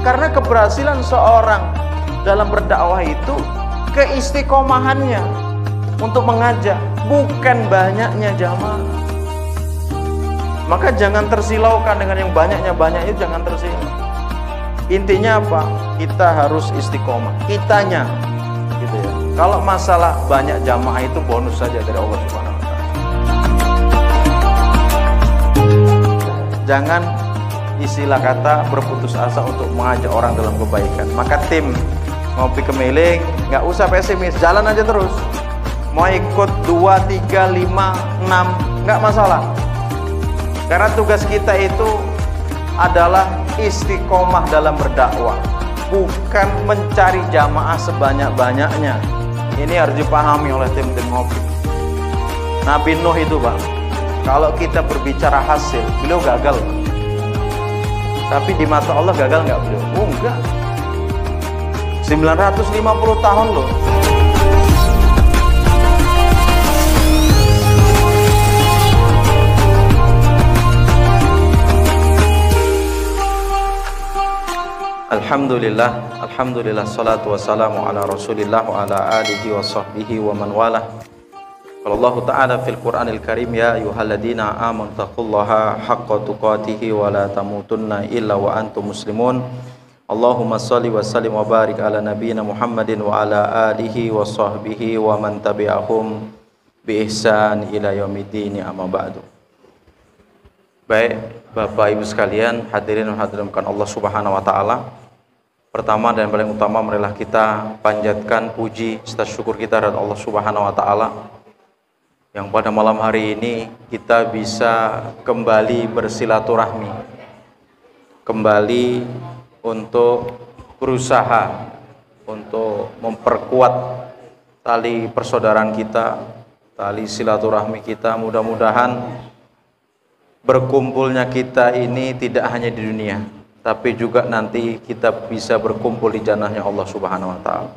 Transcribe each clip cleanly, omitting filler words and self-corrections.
Karena keberhasilan seorang dalam berdakwah itu keistiqomahannya untuk mengajak, bukan banyaknya jamaah. Maka jangan tersilaukan dengan yang banyaknya itu, jangan tersilau. Intinya apa? Kita harus istiqomah, kitanya gitu ya. Kalau masalah banyak jamaah itu bonus saja dari Allah Subhanahu wa taala. Jangan istilah kata berputus asa untuk mengajak orang dalam kebaikan. Maka tim Ngopi Kemiling nggak usah pesimis, jalan aja terus. Mau ikut 2, 3, 5, 6 nggak masalah. Karena tugas kita itu adalah istiqomah dalam berdakwah, bukan mencari jamaah sebanyak-banyaknya. Ini harus dipahami oleh tim-tim Ngopi. Nabi Nuh itu, Pak, kalau kita berbicara hasil, beliau gagal. Tapi di mata Allah gagal nggak beliau? Oh enggak. 950 tahun loh. Alhamdulillah, salatu wassalamu ala rasulillah wa ala alihi wa sahbihi wa man walah. Allah Ta'ala fil Qur'anil Karim, ya ayyuhalladzina amanu taqullaha haqqa tuqatihi wa la tamutunna illa wa antum muslimun. Allahumma shalli wa sallim wa barik ala nabiyyina Muhammadin wa ala alihi wa sahbihi wa man tabi'ahum bi ihsan ila yaumiddin, amma ba'du. Baik, Bapak Ibu sekalian, hadirin dan hadirat Allah Subhanahu wa taala. Pertama dan paling utama, marilah kita panjatkan puji serta syukur kita kepada Allah Subhanahu wa taala yang pada malam hari ini kita bisa kembali bersilaturahmi, kembali untuk berusaha untuk memperkuat tali persaudaraan kita, tali silaturahmi kita. Mudah-mudahan berkumpulnya kita ini tidak hanya di dunia, tapi juga nanti kita bisa berkumpul di jannahnya Allah Subhanahu wa taala.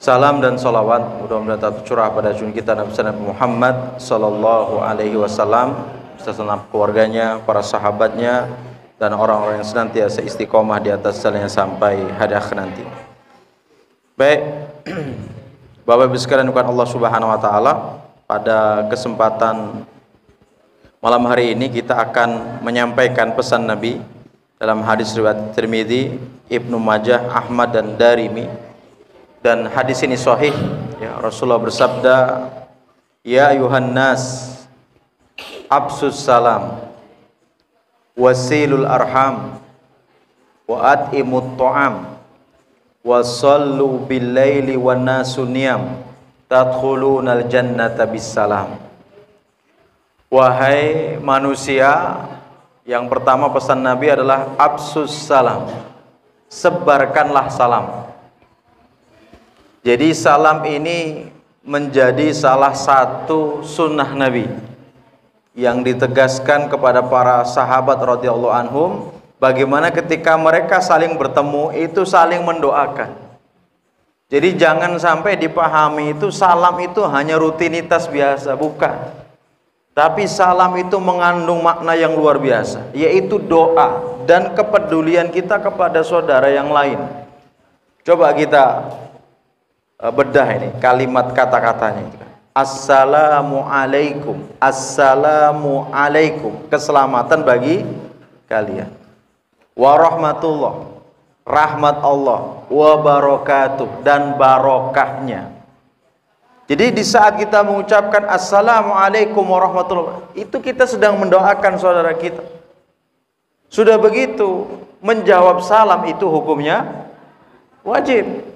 Salam dan salawat mudah-mudahan tercurah pada junjungan kita Nabi Muhammad sallallahu alaihi wasallam beserta keluarganya, para sahabatnya, dan orang-orang yang senantiasa istiqomah di atas jalannya sampai hari akhir nanti. Baik, Bapak Ibu sekalian bukan Allah Subhanahu wa taala, pada kesempatan malam hari ini kita akan menyampaikan pesan Nabi dalam hadis riwayat Tirmidzi, Ibnu Majah, Ahmad dan Darimi. Dan hadis ini sahih ya. Rasulullah bersabda, ya ayuhan nas absus salam wasilul arham wa at'imut ta'am wa sallu bil laili wan nasu niyam tadkhulunal jannata bis salam. Wahai manusia, yang pertama pesan Nabi adalah absus salam, sebarkanlah salam. Jadi salam ini menjadi salah satu sunnah Nabi yang ditegaskan kepada para sahabat radhiyallahu anhum, bagaimana ketika mereka saling bertemu itu saling mendoakan. Jadi jangan sampai dipahami itu salam itu hanya rutinitas biasa, bukan. Tapi salam itu mengandung makna yang luar biasa, yaitu doa dan kepedulian kita kepada saudara yang lain. Coba kita bedah ini kalimat kata-katanya. Assalamualaikum, assalamualaikum, keselamatan bagi kalian. Warahmatullah, rahmat Allah, wabarakatuh, dan barokahnya. Jadi di saat kita mengucapkan assalamualaikum warahmatullah, itu kita sedang mendoakan saudara kita. Sudah begitu, menjawab salam itu hukumnya wajib.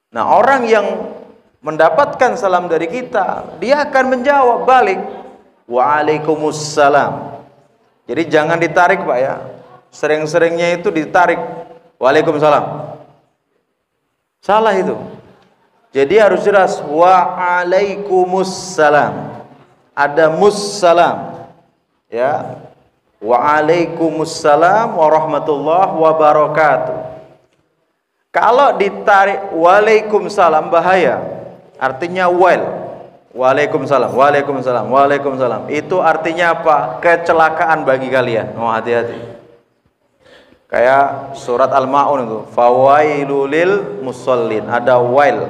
Nah, orang yang mendapatkan salam dari kita, dia akan menjawab balik, waalaikumsalam. Jadi jangan ditarik, Pak ya. Sering-seringnya itu ditarik, waalaikumsalam. Salah itu. Jadi harus jelas, waalaikumsalam. Ada mussalam, ya. Waalaikumsalam warahmatullahi wabarakatuh. Kalau ditarik waalaikumsalam bahaya. Artinya waalaikumsalam, waalaikumsalam, waalaikumsalam. Itu artinya apa? Kecelakaan bagi kalian. Oh, hati-hati. Kayak surat Al-Maun itu, fawailul lil musallin, ada wail.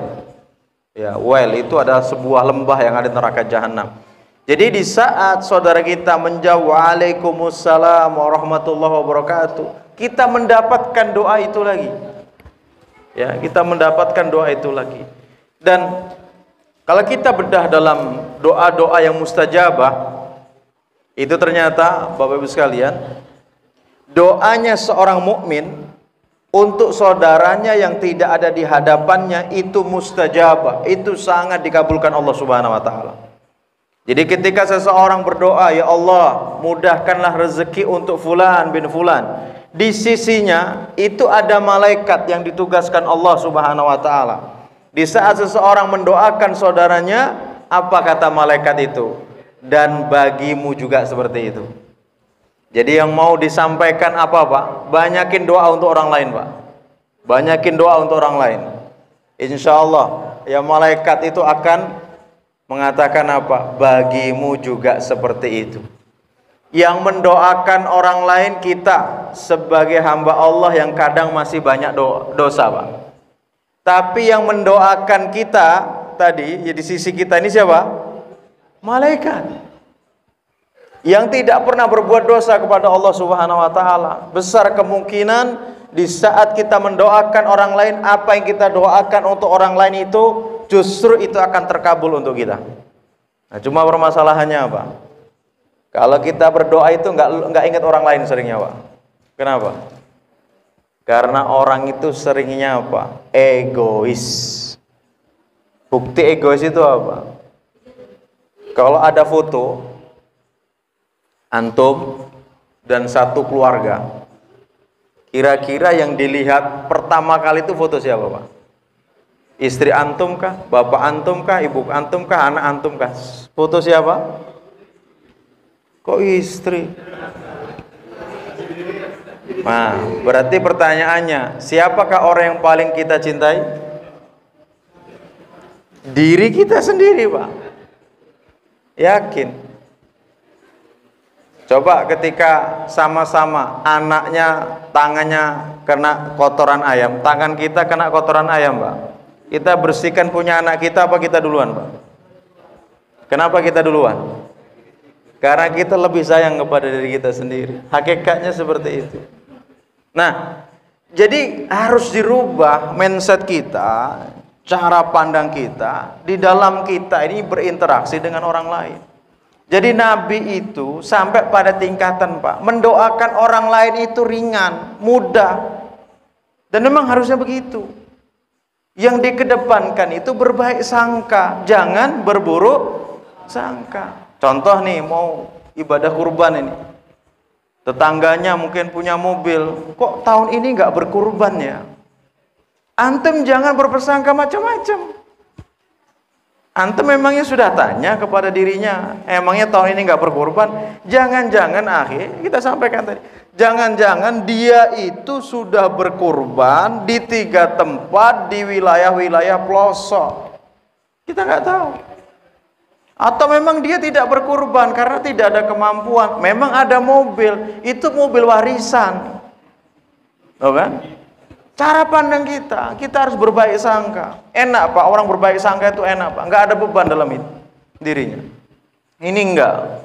Ya, wail itu adalah sebuah lembah yang ada di neraka jahanam. Jadi di saat saudara kita menjawab waalaikumsalam warahmatullahi wabarakatuh, kita mendapatkan doa itu lagi. Ya, kita mendapatkan doa itu lagi. Dan kalau kita bedah dalam doa-doa yang mustajabah, itu ternyata Bapak Ibu sekalian, doanya seorang mukmin untuk saudaranya yang tidak ada di hadapannya itu mustajabah, itu sangat dikabulkan Allah Subhanahu wa taala. Jadi ketika seseorang berdoa, ya Allah, mudahkanlah rezeki untuk fulan bin fulan, di sisinya itu ada malaikat yang ditugaskan Allah Subhanahu wa taala. Di saat seseorang mendoakan saudaranya, apa kata malaikat itu? Dan bagimu juga seperti itu. Jadi yang mau disampaikan apa Pak? Banyakin doa untuk orang lain Pak. Banyakin doa untuk orang lain. Insya Allah ya malaikat itu akan mengatakan apa? Bagimu juga seperti itu. Yang mendoakan orang lain kita sebagai hamba Allah yang kadang masih banyak dosa Pak. Tapi yang mendoakan kita tadi ya di sisi kita ini siapa? Malaikat yang tidak pernah berbuat dosa kepada Allah Subhanahu wa taala. Besar kemungkinan di saat kita mendoakan orang lain, apa yang kita doakan untuk orang lain itu justru itu akan terkabul untuk kita. Nah, cuma permasalahannya apa? Kalau kita berdoa itu nggak ingat orang lain seringnya Pak. Kenapa? Karena orang itu seringnya apa? Egois. Bukti egois itu apa? Kalau ada foto antum dan satu keluarga, kira-kira yang dilihat pertama kali itu foto siapa Pak? Istri antum kah? Bapak antum kah? Ibu antum kah? Anak antum kah? Foto siapa? Kok istri? Nah, berarti pertanyaannya, siapakah orang yang paling kita cintai? Diri kita sendiri Pak. Yakin. Coba ketika sama-sama anaknya tangannya kena kotoran ayam, tangan kita kena kotoran ayam Pak, kita bersihkan punya anak kita apa kita duluan Pak? Kenapa kita duluan? Karena kita lebih sayang kepada diri kita sendiri. Hakikatnya seperti itu. Nah, jadi harus dirubah mindset kita, cara pandang kita di dalam kita ini berinteraksi dengan orang lain. Jadi Nabi itu sampai pada tingkatan Pak, mendoakan orang lain itu ringan, mudah. Dan memang harusnya begitu. Yang dikedepankan itu berbaik sangka, jangan berburuk sangka. Contoh nih, mau ibadah kurban ini, tetangganya mungkin punya mobil, kok tahun ini nggak berkurban ya? Antum jangan berpersangka macam-macam. Antum memangnya sudah tanya kepada dirinya, emangnya tahun ini nggak berkurban? Jangan-jangan kita sampaikan tadi, jangan-jangan dia itu sudah berkurban di 3 tempat di wilayah-wilayah pelosok. Kita nggak tahu. Atau memang dia tidak berkurban karena tidak ada kemampuan. Memang ada mobil, itu mobil warisan. Tahu kan? Cara pandang kita harus berbaik sangka. Enak Pak, orang berbaik sangka itu enak Pak. Nggak ada beban dalam dirinya. Ini enggak.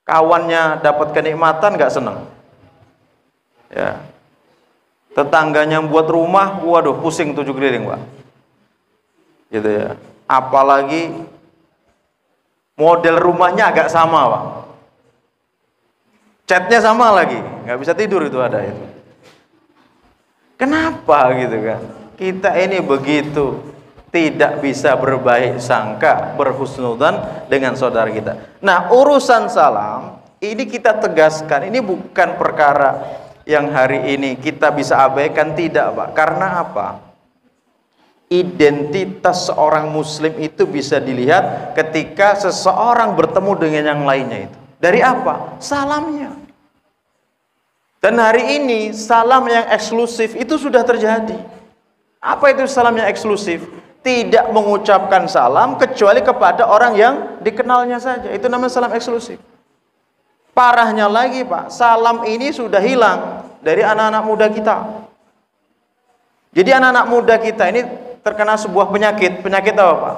Kawannya dapat kenikmatan nggak senang. Ya. Tetangganya buat rumah, waduh pusing 7 keliling Pak. Gitu ya. Apalagi model rumahnya agak sama Pak. Catnya sama lagi, nggak bisa tidur itu ada itu. Kenapa gitu kan? Kita ini begitu tidak bisa berbaik sangka, berhusnudzan dengan saudara kita. Nah, urusan salam ini kita tegaskan, ini bukan perkara yang hari ini kita bisa abaikan, tidak Pak. Karena apa? Identitas seorang muslim itu bisa dilihat ketika seseorang bertemu dengan yang lainnya itu. Dari apa? Salamnya. Dan hari ini salam yang eksklusif itu sudah terjadi. Apa itu salam yang eksklusif? Tidak mengucapkan salam kecuali kepada orang yang dikenalnya saja. Itu namanya salam eksklusif. Parahnya lagi Pak, salam ini sudah hilang. dari anak-anak muda kita. Jadi anak-anak muda kita ini terkena sebuah penyakit. Penyakit apa, Pak?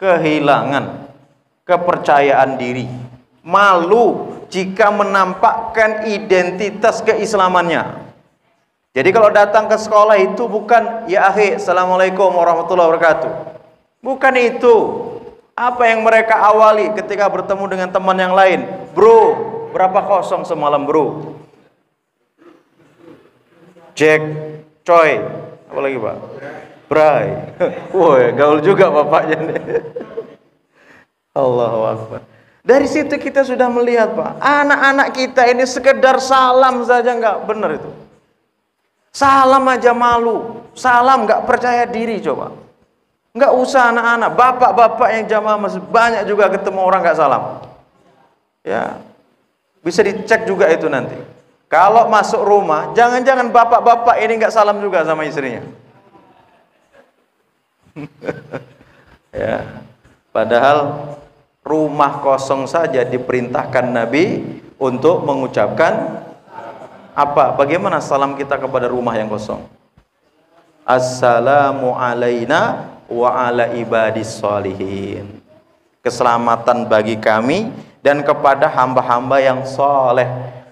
Kehilangan kepercayaan diri, malu jika menampakkan identitas keislamannya. Jadi kalau datang ke sekolah itu bukan ya akhi, assalamualaikum warahmatullahi wabarakatuh. Bukan itu. Apa yang mereka awali ketika bertemu dengan teman yang lain? Bro, berapa kosong semalam bro? Jack, coy, apa lagi Pak? Bray. Woi, gaul juga bapaknya nih. Allahu Akbar. Dari situ kita sudah melihat, Pak, anak-anak kita ini sekedar salam saja nggak benar itu. Salam aja malu, salam nggak percaya diri coba. Nggak usah anak-anak, bapak-bapak yang jamaah masih banyak juga ketemu orang nggak salam. Ya, bisa dicek juga itu nanti. Kalau masuk rumah, jangan-jangan bapak-bapak ini nggak salam juga sama istrinya. Ya, padahal rumah kosong saja diperintahkan Nabi untuk mengucapkan apa? Bagaimana salam kita kepada rumah yang kosong? Assalamu alaina wa ala ibadis sholihin. Keselamatan bagi kami dan kepada hamba-hamba yang soleh.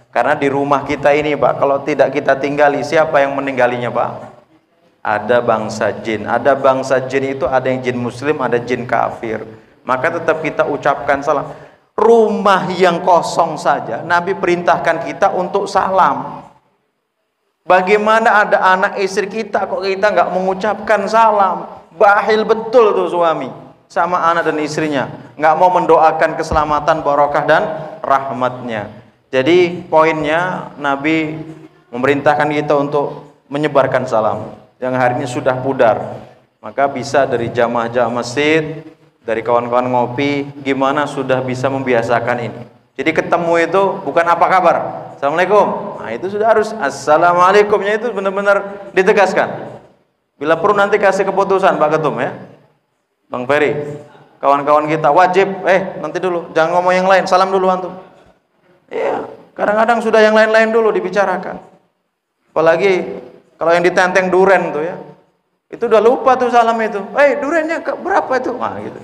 Karena di rumah kita ini, Pak, kalau tidak kita tinggali, siapa yang meninggalnya, Pak? Ada bangsa jin. Ada bangsa jin itu ada yang jin muslim, ada jin kafir. Maka tetap kita ucapkan salam. Rumah yang kosong saja Nabi perintahkan kita untuk salam. Bagaimana ada anak istri kita kok kita nggak mengucapkan salam? Bahil betul tuh suami sama anak dan istrinya, nggak mau mendoakan keselamatan, barokah dan rahmatnya. Jadi poinnya Nabi memerintahkan kita untuk menyebarkan salam yang hari ini sudah pudar. Maka bisa dari jamaah-jamaah masjid, dari kawan-kawan ngopi, gimana sudah bisa membiasakan ini. Jadi ketemu itu bukan apa kabar, assalamualaikum. Nah itu sudah harus assalamualaikumnya itu benar-benar ditegaskan. Bila perlu nanti kasih keputusan Pak Ketum ya, Bang Ferry, kawan-kawan kita wajib, nanti dulu, jangan ngomong yang lain, salam dulu antum. Iya, kadang-kadang sudah yang lain-lain dulu dibicarakan. Apalagi kalau yang ditenteng duren tuh ya, itu udah lupa tuh salam itu. Durennya berapa itu? Nah gitu,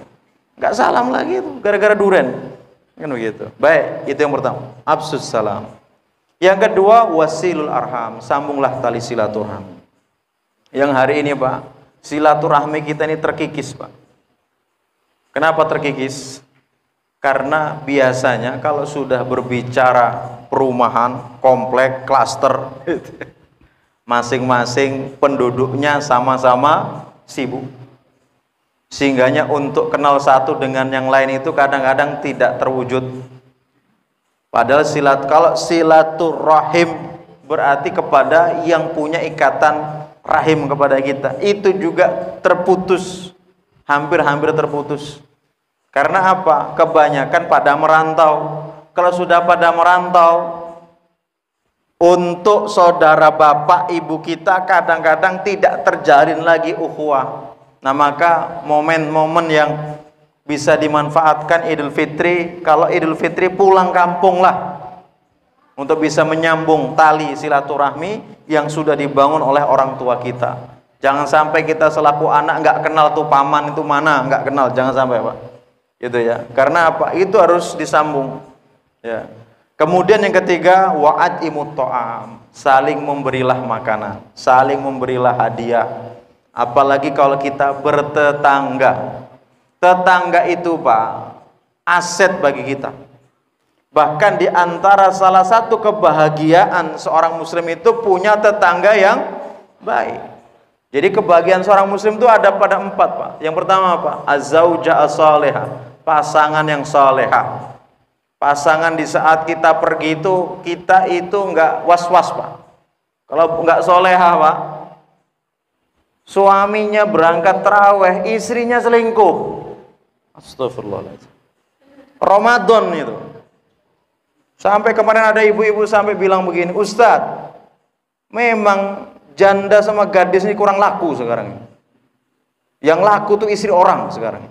nggak salam lagi itu, gara-gara duren. Kan begitu. Baik, itu yang pertama, absus salam. Yang kedua, wasilul arham, sambunglah tali silaturahmi. Yang hari ini, Pak, silaturahmi kita ini terkikis, Pak. Kenapa terkikis? Karena biasanya kalau sudah berbicara perumahan, komplek, klaster, masing-masing penduduknya sama-sama sibuk. Sehingganya untuk kenal satu dengan yang lain itu kadang-kadang tidak terwujud. Padahal kalau silaturahim berarti kepada yang punya ikatan rahim kepada kita, itu juga terputus, hampir-hampir terputus. Karena apa? Kebanyakan pada merantau. Kalau sudah pada merantau, untuk saudara bapak ibu kita kadang-kadang tidak terjalin lagi ukhuwah. Nah maka momen-momen yang bisa dimanfaatkan Idul Fitri, kalau Idul Fitri pulang kampung lah, untuk bisa menyambung tali silaturahmi yang sudah dibangun oleh orang tua kita. Jangan sampai kita selaku anak nggak kenal tuh paman itu mana, nggak kenal, jangan sampai Pak. Gitu ya. Karena apa? Itu harus disambung. Ya. Kemudian yang ketiga, wa'adimut ta'am, saling memberilah makanan, saling memberilah hadiah. Apalagi kalau kita bertetangga. Tetangga itu, Pak, aset bagi kita. Bahkan di antara salah satu kebahagiaan seorang muslim itu punya tetangga yang baik. Jadi kebahagiaan seorang muslim itu ada pada 4, Pak. Yang pertama apa? Az-zauja as-salihah, pasangan yang salehah. Pasangan di saat kita pergi itu, kita itu enggak was-was, Pak. Kalau enggak salehah, Pak, suaminya berangkat tarawih, istrinya selingkuh. Astagfirullahaladzim. Ramadan itu. Sampai kemarin ada ibu-ibu sampai bilang begini, Ustadz, memang janda sama gadis ini kurang laku sekarang. Yang laku tuh istri orang sekarang.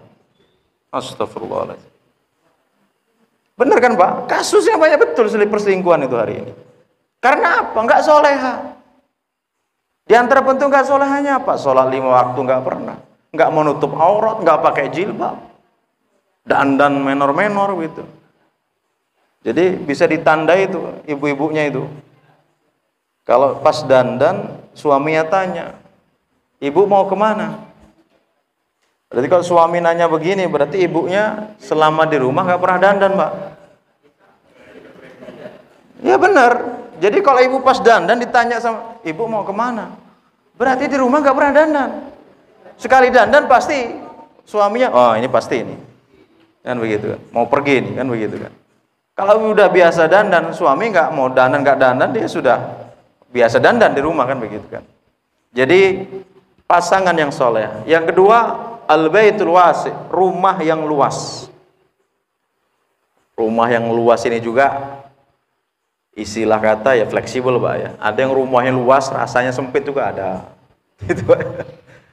Astagfirullahaladzim. Benar kan Pak? Kasusnya banyak betul perselingkuhan itu hari ini. Karena apa? Enggak soleha. Di antara bentuk enggak solehanya apa? Sholat 5 waktu enggak pernah, enggak menutup aurat, enggak pakai jilbab, dandan menor-menor gitu. Jadi bisa ditandai itu ibu-ibunya itu. Kalau pas dandan, suaminya tanya, ibu mau kemana? Berarti kalau suami nanya begini, berarti ibunya selama di rumah nggak pernah dandan, Mbak. Ya benar. Jadi kalau ibu pas dandan ditanya sama ibu mau kemana, berarti di rumah nggak pernah dandan. Sekali dandan pasti suaminya, oh ini pasti ini, kan begitu kan? Mau pergi nih, kan begitu kan? Kalau udah biasa dandan, suami nggak mau dandan nggak dandan, dia sudah biasa dandan di rumah, kan begitu kan? Jadi pasangan yang soleh. Yang kedua, al-baitul wasi, rumah yang luas. Rumah yang luas ini juga istilah kata ya fleksibel, Pak ya. Ada yang rumahnya luas, rasanya sempit juga ada. Gitu, Pak.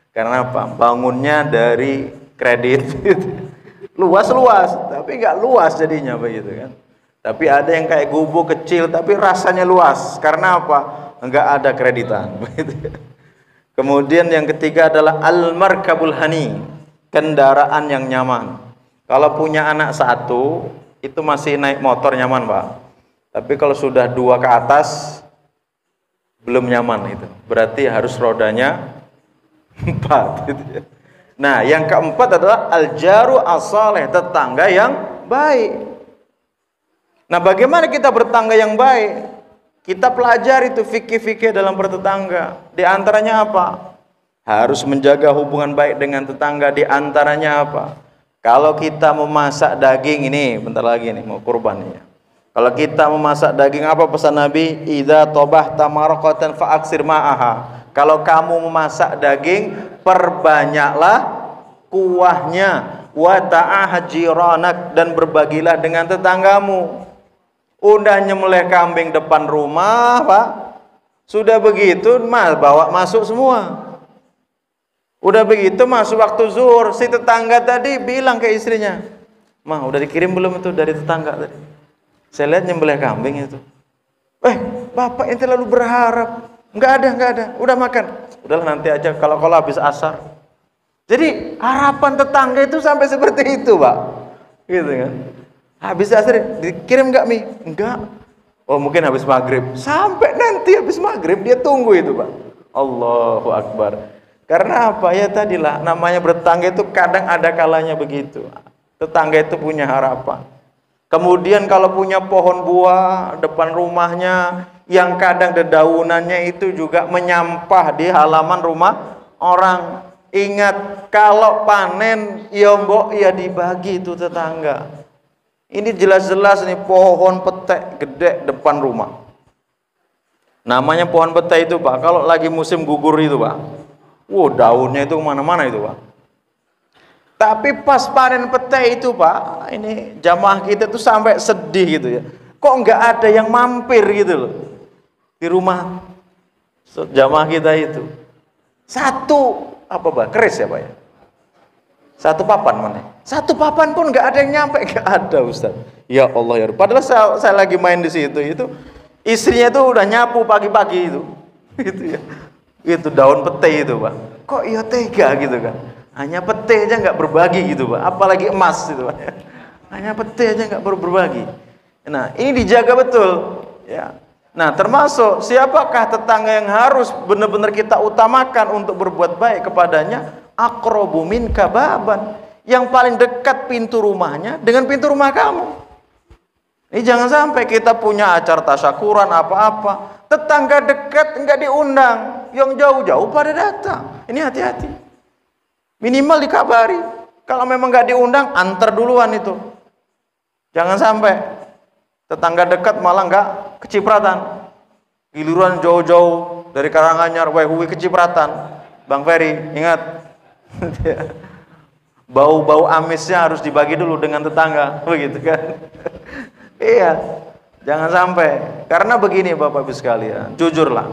Karena apa? Bangunnya dari kredit. Luas-luas, tapi nggak luas jadinya begitu kan. Tapi ada yang kayak gubuk kecil, tapi rasanya luas. Karena apa? Nggak ada kreditan. Kemudian yang ketiga adalah al-markabul hani, kendaraan yang nyaman. Kalau punya anak satu, itu masih naik motor nyaman, Pak. Tapi kalau sudah 2 ke atas, belum nyaman itu. Berarti harus rodanya 4. Gitu ya. Nah, yang keempat adalah al-jaru as-saleh, tetangga yang baik. Nah, bagaimana kita bertetangga yang baik? Kita pelajari itu fikih-fikih dalam bertetangga. Di antaranya apa? Harus menjaga hubungan baik dengan tetangga. Di antaranya apa? Kalau kita memasak daging ini, bentar lagi nih mau kurban ya. Kalau kita memasak daging, apa pesan Nabi? Idza tabahta marqatan fa'aksir ma'aha. Kalau kamu memasak daging, perbanyaklah kuahnya. Wa ta'ahad jiranak, dan berbagilah dengan tetanggamu. Udah nyembelih kambing depan rumah, Pak. Sudah begitu, bawa masuk semua. Udah begitu masuk waktu zuhur, si tetangga tadi bilang ke istrinya, "Mah, udah dikirim belum itu dari tetangga tadi? Saya lihat nyembelih kambing itu." Bapak yang terlalu berharap. Enggak ada. Udah makan. Udahlah nanti aja kalau habis asar. Jadi harapan tetangga itu sampai seperti itu, Pak. Gitu kan. Habis asar dikirim enggak mie? Enggak. Oh mungkin habis maghrib. Sampai nanti habis maghrib dia tunggu itu, Pak. Allahu Akbar. Karena apa? Ya tadilah namanya bertetangga itu kadang ada kalanya begitu. Tetangga itu punya harapan. Kemudian kalau punya pohon buah depan rumahnya yang kadang dedaunannya itu juga menyampah di halaman rumah orang. Ingat, kalau panen ya mbok ya dibagi itu tetangga. Ini jelas-jelas nih pohon petek gede depan rumah. Namanya pohon petek itu, Pak. Kalau lagi musim gugur itu, Pak. Daunnya itu kemana-mana itu, Pak. Tapi pas panen petek itu, Pak, ini jamaah kita tuh sampai sedih gitu ya. Kok nggak ada yang mampir gitu loh di rumah jamaah kita itu. Satu apa, Pak? Keris ya, Pak ya? Satu papan mana? Satu papan pun nggak ada yang nyampe, nggak ada, Ustaz. Ya Allah ya. Padahal saya lagi main di situ, itu istrinya itu udah nyapu pagi-pagi itu, gitu ya. Itu daun pete itu, Pak. Kok ya tega gitu kan? Hanya pete aja nggak berbagi gitu, Pak. Apalagi emas itu, Pak. Hanya pete aja nggak berbagi. Nah, ini dijaga betul, ya. Nah, termasuk siapakah tetangga yang harus benar-benar kita utamakan untuk berbuat baik kepadanya? Aqrabu minka baban, yang paling dekat pintu rumahnya dengan pintu rumah kamu. Ini jangan sampai kita punya acara tasyakuran apa-apa, tetangga dekat enggak diundang, yang jauh-jauh pada datang. Ini hati-hati. Minimal dikabari. Kalau memang enggak diundang, antar duluan itu. Jangan sampai tetangga dekat malah enggak kecipratan. Giliran jauh-jauh dari Karanganyar, Huwi kecipratan. Bang Ferry, ingat. Bau-bau amisnya harus dibagi dulu dengan tetangga, begitu kan? Iya, jangan sampai. Karena begini Bapak Ibu sekalian, jujurlah,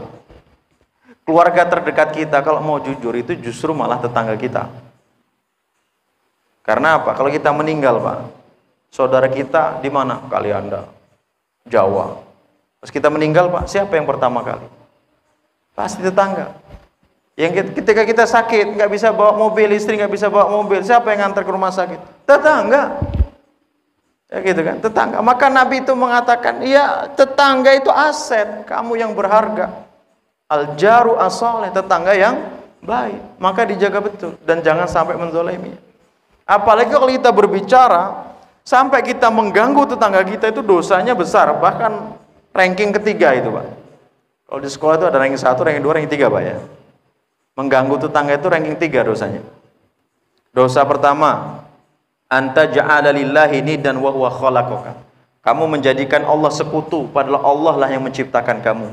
keluarga terdekat kita kalau mau jujur itu justru malah tetangga kita. Karena apa? Kalau kita meninggal, Pak, saudara kita di mana? Kalianda, Jawa. Pas kita meninggal, Pak, siapa yang pertama kali? Pasti tetangga. Yang ketika kita sakit, nggak bisa bawa mobil, istri nggak bisa bawa mobil, siapa yang ngantar ke rumah sakit? Tetangga. Ya gitu kan, tetangga. Maka Nabi itu mengatakan, ya tetangga itu aset, kamu yang berharga. Al-jaru as-salih, tetangga yang baik. Maka dijaga betul dan jangan sampai menzolimi. Apalagi kalau kita berbicara sampai kita mengganggu tetangga kita, itu dosanya besar, bahkan ranking ketiga itu, Pak. Kalau di sekolah itu ada ranking 1, ranking 2, ranking 3, Pak ya. Mengganggu tetangga itu ranking 3 dosanya. Dosa pertama, anta ja'ala lillahi nidan wa huwa khalaqaka. Kamu menjadikan Allah sekutu, padahal Allah lah yang menciptakan kamu.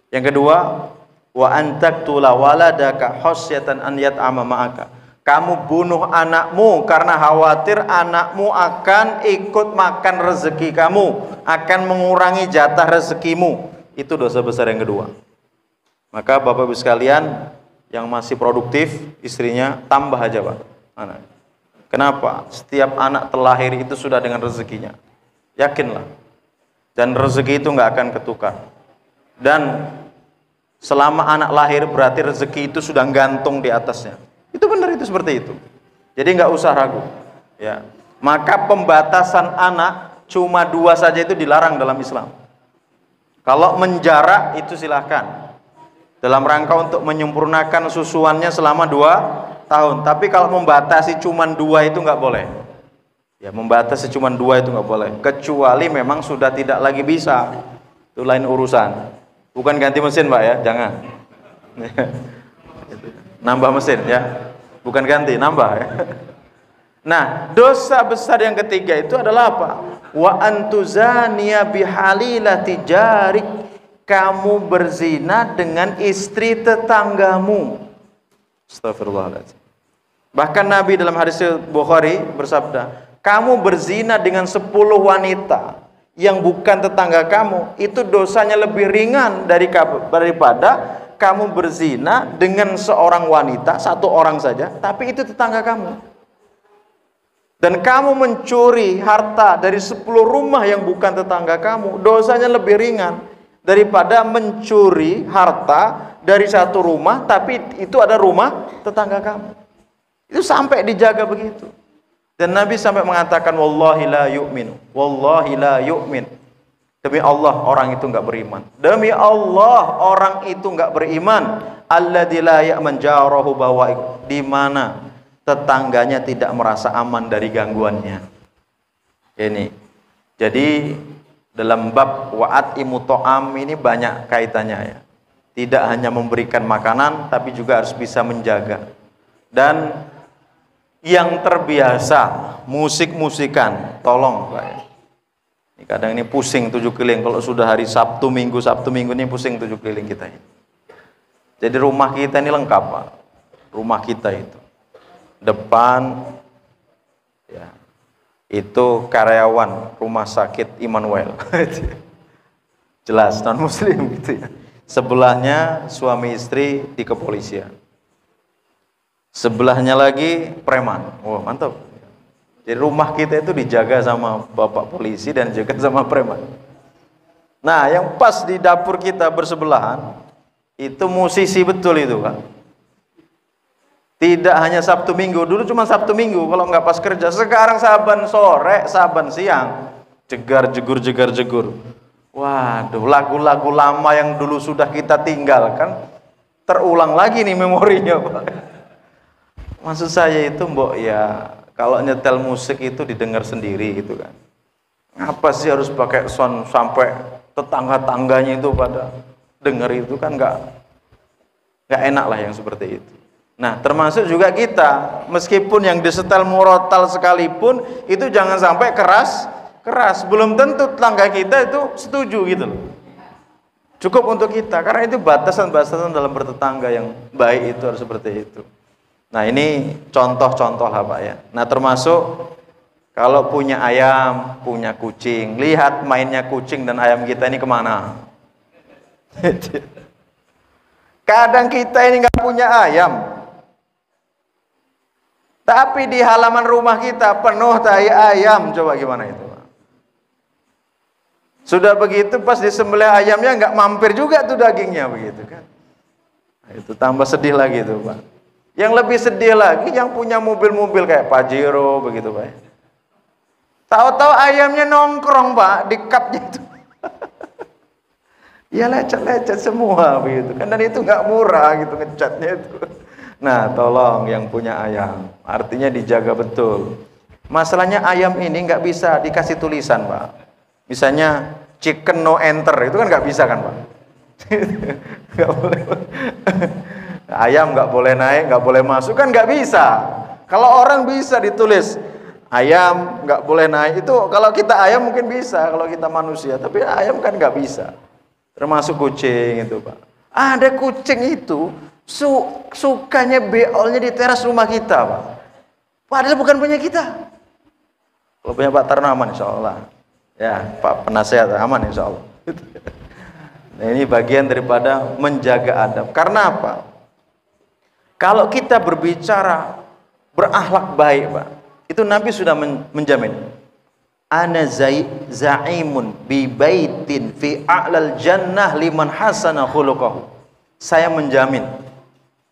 Yang kedua, wa antaktula waladaka khasyatan an yat'ama ma'aka. Kamu bunuh anakmu karena khawatir anakmu akan ikut makan rezeki kamu, akan mengurangi jatah rezekimu. Itu dosa besar yang kedua. Maka Bapak Ibu sekalian yang masih produktif, istrinya tambah aja, Pak, anak. Kenapa? Setiap anak terlahir itu sudah dengan rezekinya. Yakinlah. Dan rezeki itu nggak akan ketukar. Dan selama anak lahir berarti rezeki itu sudah gantung di atasnya. Itu benar, itu seperti itu. Jadi nggak usah ragu. Ya. Maka pembatasan anak cuma 2 saja itu dilarang dalam Islam. Kalau menjarak itu silahkan. Dalam rangka untuk menyempurnakan susuannya selama 2 tahun. Tapi kalau membatasi cuma 2 itu nggak boleh. Ya, membatasi cuma 2 itu nggak boleh. Kecuali memang sudah tidak lagi bisa. Itu lain urusan. Bukan ganti mesin, Pak ya, jangan. Nambah mesin ya. Bukan ganti, nambah ya. Nah, dosa besar yang ketiga itu adalah apa? Wa antuzaniya bihalilati jarik. Kamu berzina dengan istri tetanggamu. Astagfirullahaladzim. Bahkan Nabi dalam hadis Bukhari bersabda, kamu berzina dengan 10 wanita yang bukan tetangga kamu, itu dosanya lebih ringan daripada kamu berzina dengan seorang wanita, 1 orang saja, tapi itu tetangga kamu. Dan kamu mencuri harta dari 10 rumah yang bukan tetangga kamu, dosanya lebih ringan daripada mencuri harta dari 1 rumah tapi itu ada rumah tetangga kamu. Itu sampai dijaga begitu. Dan Nabi sampai mengatakan, wallahi la yu'minu, wallahi la yu'min. Demi Allah orang itu enggak beriman. Demi Allah orang itu enggak beriman. Alladzi la ya'man jarahu bawa'iq, di mana tetangganya tidak merasa aman dari gangguannya. Ini. Jadi dalam bab wa'at imuto'am ini banyak kaitannya ya. Tidak hanya memberikan makanan, tapi juga harus bisa menjaga. Dan yang terbiasa musik-musikan, tolong Pak ya. Ini kadang ini pusing 7 keliling. Kalau sudah hari Sabtu Minggu ini pusing 7 keliling kita ini. Jadi rumah kita ini lengkap, Pak. Rumah kita itu depan ya, itu karyawan rumah sakit Immanuel. Jelas non muslim gitu ya. Sebelahnya suami istri di kepolisian. Sebelahnya lagi preman. Wah, mantap. Jadi rumah kita itu dijaga sama bapak polisi dan juga sama preman. Nah, yang pas di dapur kita bersebelahan itu musisi betul itu, Pak. Tidak hanya Sabtu Minggu, dulu cuma Sabtu Minggu kalau nggak pas kerja. Sekarang saban sore, saban siang, jegar jegur. Waduh, lagu-lagu lama yang dulu sudah kita tinggalkan terulang lagi nih memorinya, Pak. Maksud saya itu, Mbok, ya kalau nyetel musik itu didengar sendiri gitu kan. Apa sih harus pakai sound sampai tetangga-tangganya itu pada dengar itu kan nggak enak lah yang seperti itu. Nah, termasuk juga kita, meskipun yang disetel murotal sekalipun, itu jangan sampai keras. Belum tentu tetangga kita itu setuju gitu loh. Cukup untuk kita, karena itu batasan-batasan dalam bertetangga yang baik itu harus seperti itu. Nah, ini contoh-contoh lah Pak ya. Nah, termasuk kalau punya ayam, punya kucing, lihat mainnya kucing dan ayam kita ini kemana. Kadang kita ini nggak punya ayam, tapi di halaman rumah kita penuh tai ayam. Coba gimana itu? Sudah begitu pas disembelih ayamnya nggak mampir juga tuh dagingnya begitu kan. Nah, itu tambah sedih lagi tuh Pak. Yang lebih sedih lagi yang punya mobil-mobil kayak Pajero begitu Pak. Tahu-tahu ayamnya nongkrong Pak di cupnya itu. Ya lecet-lecet semua begitu kan, dan itu nggak murah gitu ngecatnya itu. Nah tolong yang punya ayam, artinya dijaga betul. Masalahnya ayam ini nggak bisa dikasih tulisan Pak. Misalnya chicken no enter itu kan nggak bisa kan Pak. Nggak boleh. Ayam nggak boleh naik, nggak boleh masuk kan nggak bisa. Kalau orang bisa ditulis ayam nggak boleh naik, itu kalau kita ayam mungkin bisa, kalau kita manusia, tapi ayam kan nggak bisa. Termasuk kucing itu Pak. Ada kucing itu sukanya beolnya di teras rumah kita Pak. Padahal bukan punya kita. Kalau punya Pak Tarnaman insya Allah. Ya Pak penasehat aman insya Allah. Nah, ini bagian daripada menjaga adab. Karena apa? Kalau kita berbicara berakhlak baik Pak, itu Nabi sudah menjamin. Ana zaimun bi baitin fi a'lal jannah liman hasana khuluquhu. Saya menjamin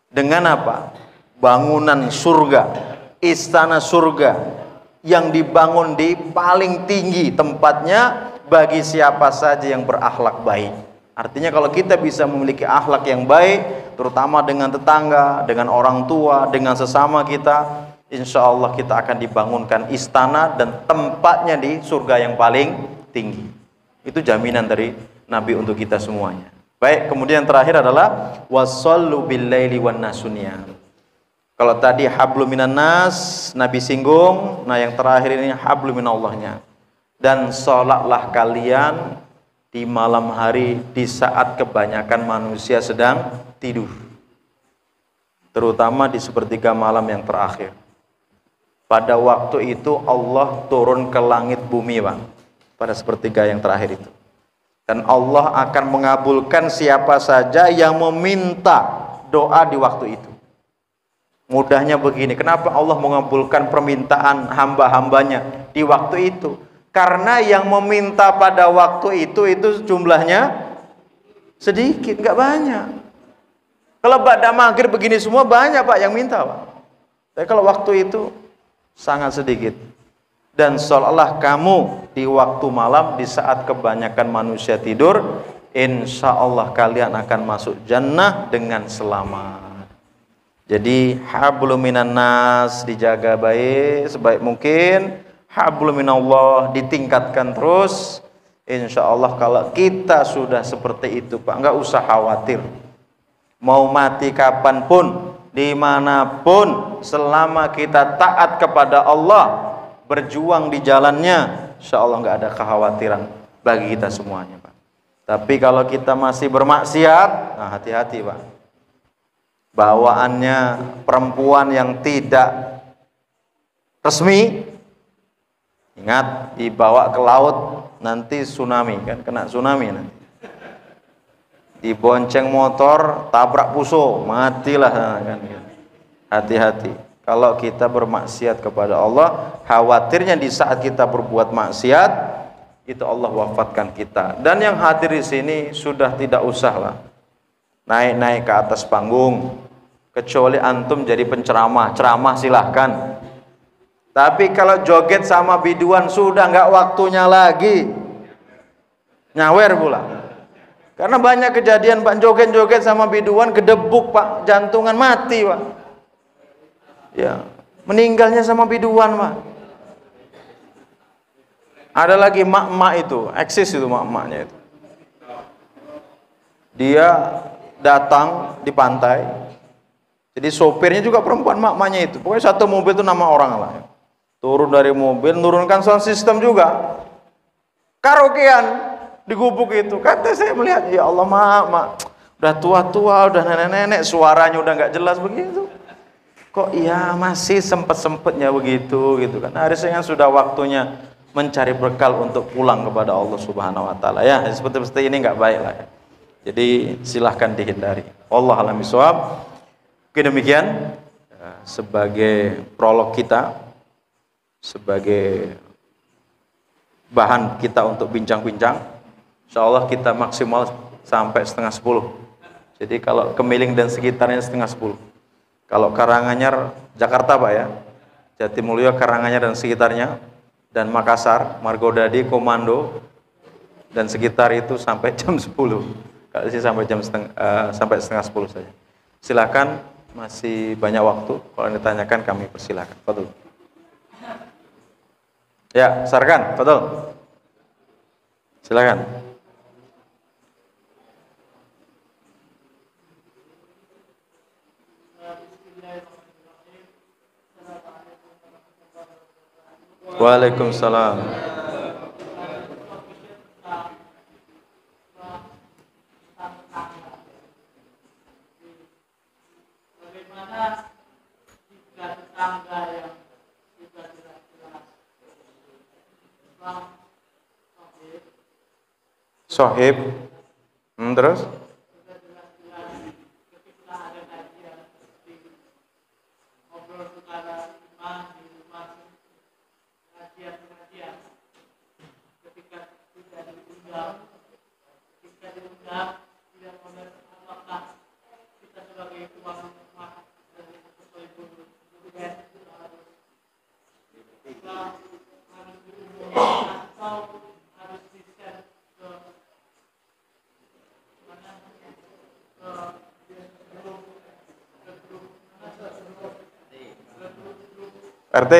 dengan apa? Bangunan surga, istana surga yang dibangun di paling tinggi tempatnya bagi siapa saja yang berakhlak baik. Artinya kalau kita bisa memiliki akhlak yang baik, terutama dengan tetangga, dengan orang tua, dengan sesama kita, insya Allah kita akan dibangunkan istana dan tempatnya di surga yang paling tinggi. Itu jaminan dari Nabi untuk kita semuanya. Baik, kemudian terakhir adalah wasallu billaili wan nasuniyam. Kalau tadi hablum minan nas Nabi singgung, nah yang terakhir ini hablum minallahnya. Dan sholatlah kalian di malam hari di saat kebanyakan manusia sedang tidur. Terutama di sepertiga malam yang terakhir. Pada waktu itu Allah turun ke langit bumi Pak, pada sepertiga yang terakhir itu. Dan Allah akan mengabulkan siapa saja yang meminta doa di waktu itu. Mudahnya begini, kenapa Allah mengabulkan permintaan hamba-hambanya di waktu itu? Karena yang meminta pada waktu itu jumlahnya sedikit, nggak banyak. Kalau pada maghrib begini semua banyak Pak yang minta Pak. Tapi kalau waktu itu sangat sedikit. Dan sholatlah kamu di waktu malam di saat kebanyakan manusia tidur, insya Allah kalian akan masuk jannah dengan selamat. Jadi hablum minan nas dijaga baik sebaik mungkin, hablum minallah ditingkatkan terus. Insya Allah kalau kita sudah seperti itu Pak, nggak usah khawatir. Mau mati kapanpun, dimanapun, selama kita taat kepada Allah, berjuang di jalannya, insya Allah nggak ada kekhawatiran bagi kita semuanya Pak. Tapi kalau kita masih bermaksiat, nah hati-hati Pak. Bawaannya perempuan yang tidak resmi, ingat dibawa ke laut nanti tsunami kan, kena tsunami nanti. Dibonceng motor, tabrak puso, matilah kan. Hati-hati. Kalau kita bermaksiat kepada Allah, khawatirnya di saat kita berbuat maksiat, itu Allah wafatkan kita. Dan yang hadir di sini sudah tidak usahlah naik-naik ke atas panggung, kecuali antum jadi penceramah, ceramah silahkan. Tapi kalau joget sama biduan sudah nggak waktunya lagi, nyawer pula. Karena banyak kejadian Pak, joget-joget sama biduan gedebuk Pak, jantungan mati Pak. Ya, meninggalnya sama biduan Pak. Ada lagi mak-mak itu, eksis itu mak-maknya itu. Dia datang di pantai, jadi sopirnya juga perempuan mak-maknya itu. Pokoknya satu mobil itu nama orang lah. Turun dari mobil, nurunkan sound system juga. Karaokean di gubuk itu. Kata saya melihat, ya Allah mak, udah tua-tua, udah nenek-nenek, suaranya udah nggak jelas begitu. Kok ya masih sempet-sempetnya begitu gitu kan. Harusnya sudah waktunya mencari bekal untuk pulang kepada Allah Subhanahu wa taala ya. Seperti ini nggak baik lah. Jadi silahkan dihindari. Allah alam bisawab. Oke, demikian sebagai prolog kita, sebagai bahan kita untuk bincang-bincang Insya Allah kita maksimal sampai setengah 10. Jadi kalau Kemiling dan sekitarnya setengah 10. Kalau Karanganyar, Jakarta Pak ya, Jatimulyo, Karanganyar dan sekitarnya, dan Makassar, Margodadi, Komando dan sekitar itu sampai jam 10. Kalau sih sampai setengah 10 saja. Silakan, masih banyak waktu. Kalau ditanyakan kami persilakan. Fadhol. Ya, Sarkan, Fadhol. Silakan. Waalaikumsalam. Sohib, terus? RT.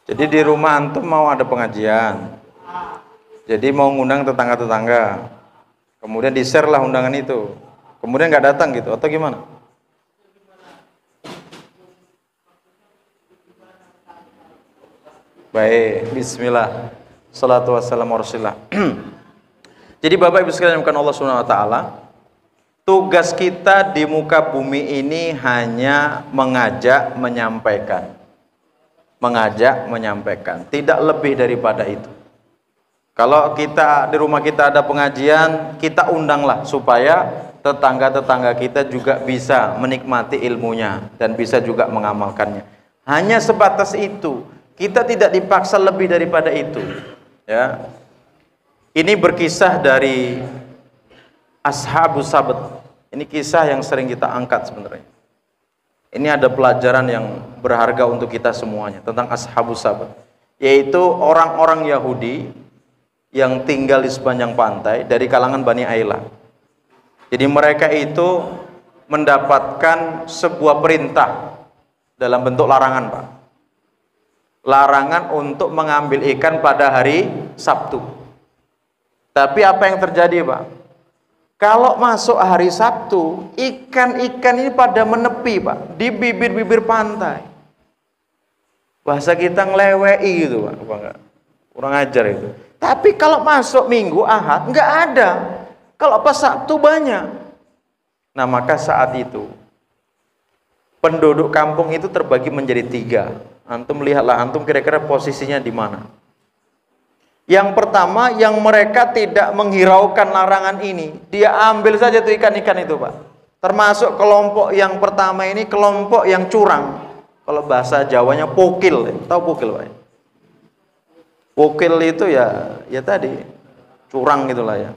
Jadi di rumah antum mau ada pengajian. Jadi mau ngundang tetangga-tetangga. Kemudian di-share lah undangan itu. Kemudian nggak datang gitu atau gimana? Baik, bismillah. Salatu wassalamu rasulillah. Jadi Bapak Ibu sekalian bukan Allah Subhanahu wa taala, tugas kita di muka bumi ini hanya mengajak, menyampaikan. Mengajak, menyampaikan, tidak lebih daripada itu. Kalau kita di rumah kita ada pengajian, kita undanglah supaya tetangga-tetangga kita juga bisa menikmati ilmunya dan bisa juga mengamalkannya. Hanya sebatas itu. Kita tidak dipaksa lebih daripada itu. Ya, ini berkisah dari Ashabus Sabt. Ini kisah yang sering kita angkat sebenarnya. Ini ada pelajaran yang berharga untuk kita semuanya tentang Ashabus Sabt, yaitu orang-orang Yahudi yang tinggal di sepanjang pantai dari kalangan Bani Ailah. Jadi mereka itu mendapatkan sebuah perintah dalam bentuk larangan, Pak. Larangan untuk mengambil ikan pada hari Sabtu. Tapi apa yang terjadi, Pak? Kalau masuk hari Sabtu, ikan-ikan ini pada menepi, Pak, di bibir-bibir pantai. Bahasa kita ngelewei gitu, Pak. Apa enggak? Kurang ajar itu. Tapi kalau masuk Minggu, Ahad, nggak ada. Kalau pas Sabtu banyak. Nah, maka saat itu penduduk kampung itu terbagi menjadi 3. Antum lihatlah, antum kira-kira posisinya di mana. Yang pertama, yang mereka tidak menghiraukan larangan ini, dia ambil saja tuh ikan-ikan itu, Pak. Termasuk kelompok yang pertama ini, kelompok yang curang. Kalau bahasa Jawanya pokil, tahu pokil, Pak? Pokil itu ya tadi curang gitulah ya.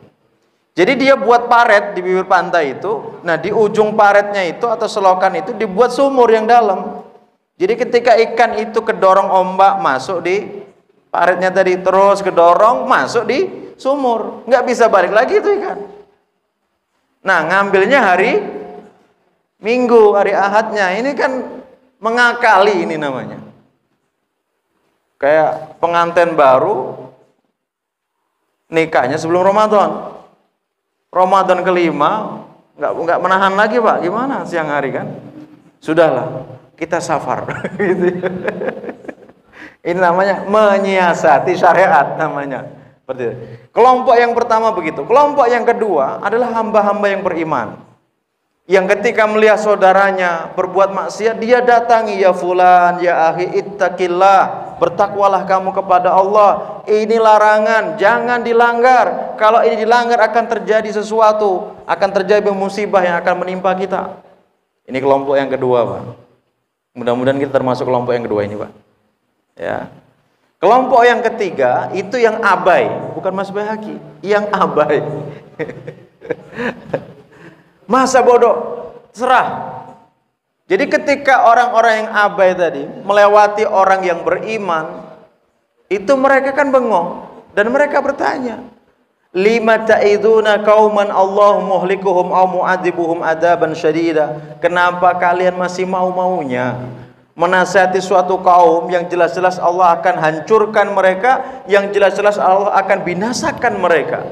Jadi dia buat paret di bibir pantai itu. Nah, di ujung paretnya itu atau selokan itu dibuat sumur yang dalam. Jadi ketika ikan itu kedorong ombak masuk di paretnya tadi, terus kedorong masuk di sumur, nggak bisa balik lagi itu ikan. Nah, ngambilnya hari Minggu, hari Ahadnya. Ini kan mengakali, ini namanya. Kayak pengantin baru nikahnya sebelum Ramadan. Ramadan kelima nggak menahan lagi, Pak. Gimana siang hari kan? Sudahlah, kita safar. Gitu. Ini namanya menyiasati syariat namanya. Seperti itu. Kelompok yang pertama begitu. Kelompok yang kedua adalah hamba-hamba yang beriman. Yang ketika melihat saudaranya berbuat maksiat, dia datangi, ya fulan, ya akhi, ittaqillah, bertakwalah kamu kepada Allah. Ini larangan, jangan dilanggar. Kalau ini dilanggar akan terjadi sesuatu, akan terjadi musibah yang akan menimpa kita. Ini kelompok yang kedua, Pak. Mudah-mudahan kita termasuk kelompok yang kedua ini, Pak. Ya. Kelompok yang ketiga itu yang abai, bukan Mas Bahaki, yang abai. Masa bodoh, serah. Jadi ketika orang-orang yang abai tadi melewati orang yang beriman, itu mereka kan bengong dan mereka bertanya, lima ta'iduna qauman Allahu muhlikuhum aw mu'adzibuhum adaban syadida. Kenapa kalian masih mau-maunya menasihati suatu kaum yang jelas-jelas Allah akan hancurkan mereka, yang jelas-jelas Allah akan binasakan mereka?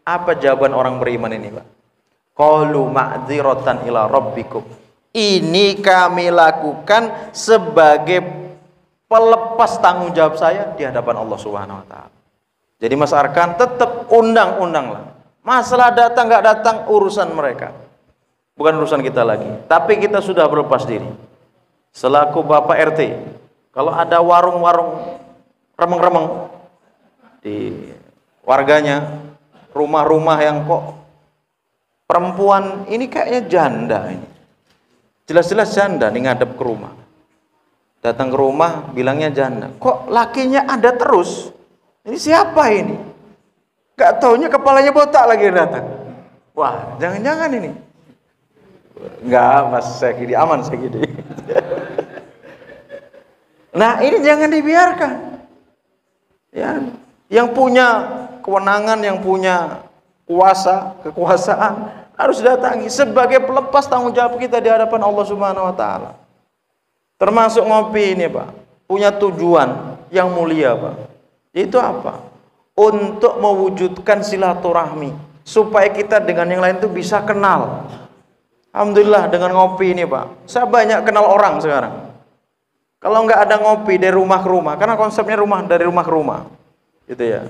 Apa jawaban orang beriman ini, Pak? Qalu ma'dziratan ila rabbikum. Ini kami lakukan sebagai pelepas tanggung jawab saya di hadapan Allah Subhanahu wa taala. Jadi Mas Arkan tetap undang-undanglah. Masalah datang nggak datang urusan mereka. Bukan urusan kita lagi. Tapi kita sudah berlepas diri. Selaku Bapak RT, kalau ada warung-warung remeng-remeng di warganya, rumah-rumah yang kok perempuan ini kayaknya janda ini. Jelas-jelas janda nih ngadep ke rumah. Datang ke rumah bilangnya janda. Kok lakinya ada terus? Ini siapa ini? Gak taunya kepalanya botak lagi yang datang. Wah, jangan-jangan ini. Enggak, Mas Syekidi, aman Syekidi. Nah, ini jangan dibiarkan. Ya, yang punya kewenangan, yang punya kuasa, kekuasaan harus datangi sebagai pelepas tanggung jawab kita di hadapan Allah Subhanahu wa taala. Termasuk ngopi ini, Pak, punya tujuan yang mulia, Pak. Itu apa? Untuk mewujudkan silaturahmi supaya kita dengan yang lain itu bisa kenal. Alhamdulillah dengan ngopi ini, Pak, saya banyak kenal orang sekarang. Kalau nggak ada ngopi dari rumah ke rumah, karena konsepnya rumah dari rumah ke rumah, gitu ya.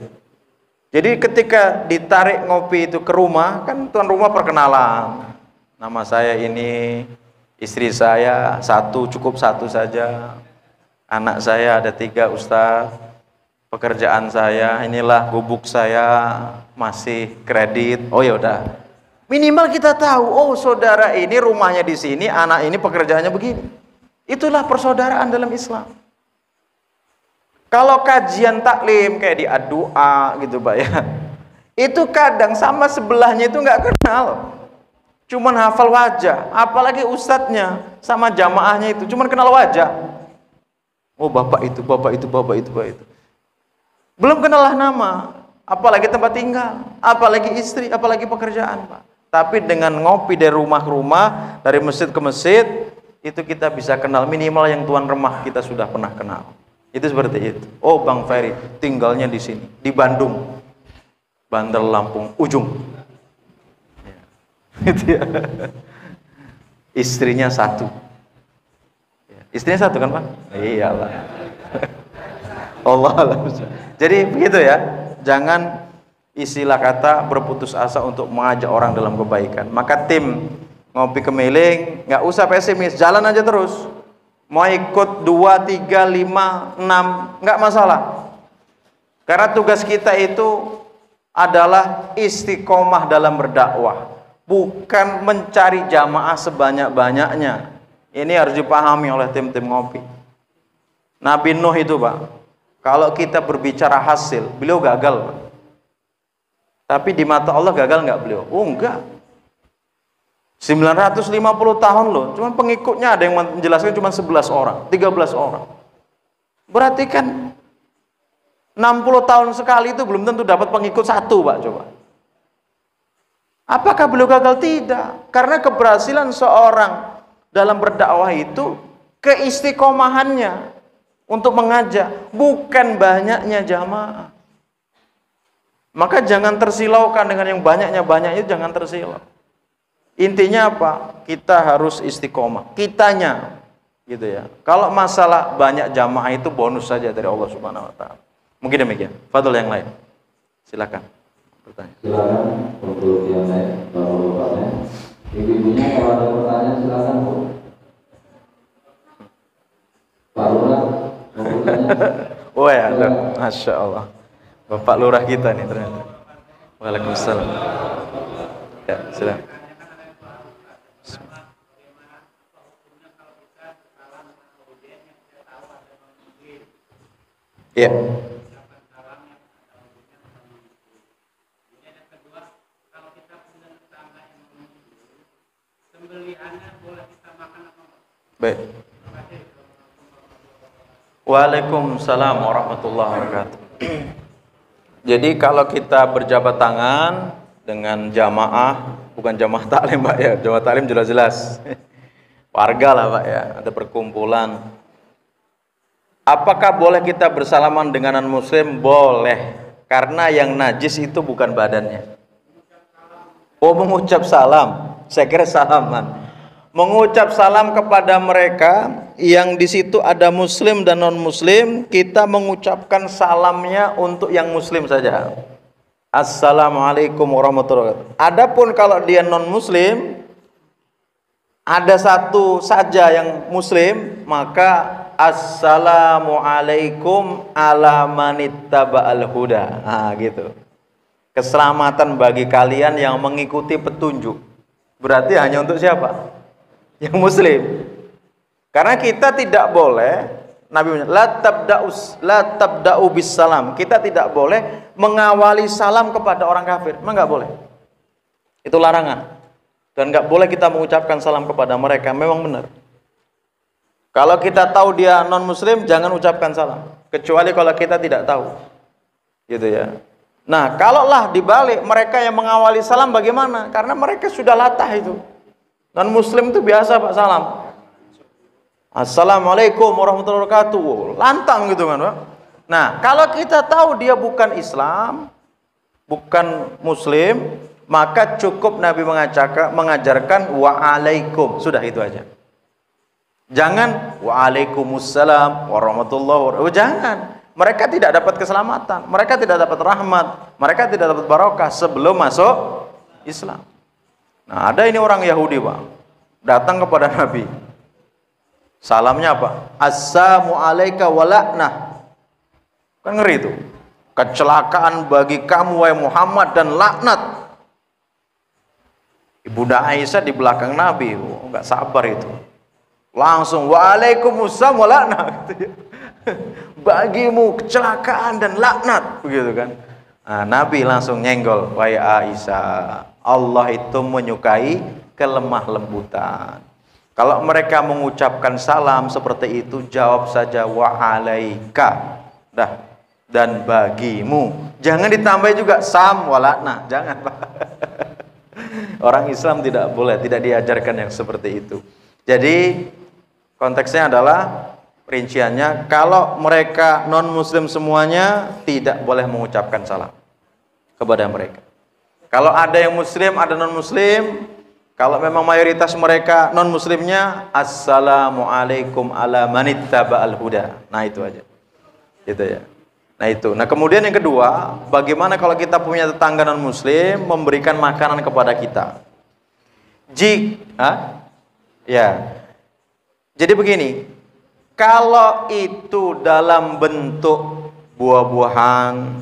Jadi ketika ditarik ngopi itu ke rumah, kan tuan rumah perkenalan. Nama saya ini, istri saya satu, cukup satu saja. Anak saya ada 3, Ustaz. Pekerjaan saya, inilah gubuk saya, masih kredit. Oh ya udah. Minimal kita tahu, oh saudara ini rumahnya di sini, anak ini pekerjaannya begini. Itulah persaudaraan dalam Islam. Kalau kajian taklim kayak di doa gitu, Pak ya, itu kadang sama sebelahnya itu nggak kenal, cuman hafal wajah. Apalagi ustadznya sama jamaahnya itu cuman kenal wajah. Oh bapak itu, bapak itu, bapak itu, bapak itu. Belum kenal nama, apalagi tempat tinggal, apalagi istri, apalagi pekerjaan, Pak. Tapi dengan ngopi dari rumah ke rumah, dari masjid ke masjid, itu kita bisa kenal minimal yang tuan rumah kita sudah pernah kenal. Itu seperti itu. Oh, Bang Ferry tinggalnya di sini, di Bandung, Bandar Lampung ujung. Ya. Itu ya. Istrinya satu. Ya. Istrinya satu kan, Pak? Iyalah. Allah Allah. Jadi begitu ya. Jangan istilah kata berputus asa untuk mengajak orang dalam kebaikan. Maka tim ngopi kemiling nggak usah pesimis, jalan aja terus. Mau ikut 2, 3, 5, 6 nggak masalah. Karena tugas kita itu adalah istiqomah dalam berdakwah, bukan mencari jamaah sebanyak-banyaknya. Ini harus dipahami oleh tim-tim ngopi. Nabi Nuh itu, Pak, kalau kita berbicara hasil, beliau gagal, Pak. Tapi di mata Allah gagal nggak beliau? Oh enggak. 950 tahun loh, cuman pengikutnya ada yang menjelaskan cuma 11 orang, 13 orang. Berarti kan 60 tahun sekali itu belum tentu dapat pengikut satu, Pak, coba. Apakah beliau gagal? Tidak. Karena keberhasilan seorang dalam berdakwah itu keistiqomahannya untuk mengajak, bukan banyaknya jamaah. Maka jangan tersilaukan dengan yang banyaknya itu, jangan tersilau. Intinya apa? Kita harus istiqomah. Kitanya, gitu ya. Kalau masalah banyak jamaah itu bonus saja dari Allah Subhanahu Wa Taala. Mungkin demikian. Fadl yang lain. Silakan. Bertanya. Silakan untuk yang lain, bapak-bapaknya. Ibu-ibunya kalau ada pertanyaan silakan, Bu. Pak Lurah, mau bertanya? Oh ya, Masya Allah. Bapak Lurah kita nih ternyata. Waalaikumsalam. Ya, silakan. Iya. Baik. Waalaikumsalam warahmatullahi wabarakatuh. Jadi kalau kita berjabat tangan dengan jamaah, bukan jamaah taklim Pak ya, jamaah taklim jelas-jelas warga lah Pak ya, ada perkumpulan. Apakah boleh kita bersalaman dengan non-muslim? Boleh, karena yang najis itu bukan badannya. Oh, mengucap salam, saya kira salaman. Mengucap salam kepada mereka yang di situ ada muslim dan non-muslim, kita mengucapkan salamnya untuk yang muslim saja. Assalamualaikum warahmatullahi wabarakatuh. Adapun kalau dia non-muslim, ada satu saja yang muslim, maka assalamualaikum ala manittaba'al huda. Nah, gitu. Keselamatan bagi kalian yang mengikuti petunjuk. Berarti hanya untuk siapa? Yang muslim. Karena kita tidak boleh, Nabi bilang, la tabda'u bis salam. Kita tidak boleh mengawali salam kepada orang kafir. Memang nggak boleh. Itu larangan. Dan nggak boleh kita mengucapkan salam kepada mereka. Memang benar. Kalau kita tahu dia non muslim, jangan ucapkan salam. Kecuali kalau kita tidak tahu. Gitu ya. Nah, kalaulah dibalik mereka yang mengawali salam bagaimana? Karena mereka sudah latah itu. Non muslim itu biasa Pak salam. Assalamualaikum warahmatullahi wabarakatuh. Lantang gitu kan Pak. Nah, kalau kita tahu dia bukan Islam, bukan muslim, maka cukup Nabi mengajarkan waalaikum. Sudah itu aja. Jangan waalaikumsalam warahmatullahi wabarakatuh. Jangan. Mereka tidak dapat keselamatan, mereka tidak dapat rahmat, mereka tidak dapat barokah sebelum masuk Islam. Nah, ada ini orang Yahudi Pak, datang kepada Nabi. Salamnya apa? Assalamu alayka wa la'nah. Kan ngeri itu. Kecelakaan bagi kamu wahai Muhammad dan laknat. Ibunda Aisyah di belakang Nabi, nggak sabar itu. Langsung waalaikumsalam wa la'nah gitu ya. Bagimu kecelakaan dan laknat, begitu kan. Nah, Nabi langsung nyenggol, wahai Aisyah, Allah itu menyukai kelemah lembutan. Kalau mereka mengucapkan salam seperti itu, jawab saja wa'alaika. Dah, dan bagimu. Jangan ditambah juga sam walakna, jangan Pak. Orang Islam tidak boleh, tidak diajarkan yang seperti itu. Jadi konteksnya adalah rinciannya, kalau mereka non muslim semuanya tidak boleh mengucapkan salam kepada mereka. Kalau ada yang muslim, ada non muslim, kalau memang mayoritas mereka non muslimnya, assalamualaikum ala manittaba'al huda. Nah itu aja. Gitu ya. Nah itu. Nah kemudian yang kedua, bagaimana kalau kita punya tetangga non muslim memberikan makanan kepada kita? Ya. Jadi begini, kalau itu dalam bentuk buah-buahan,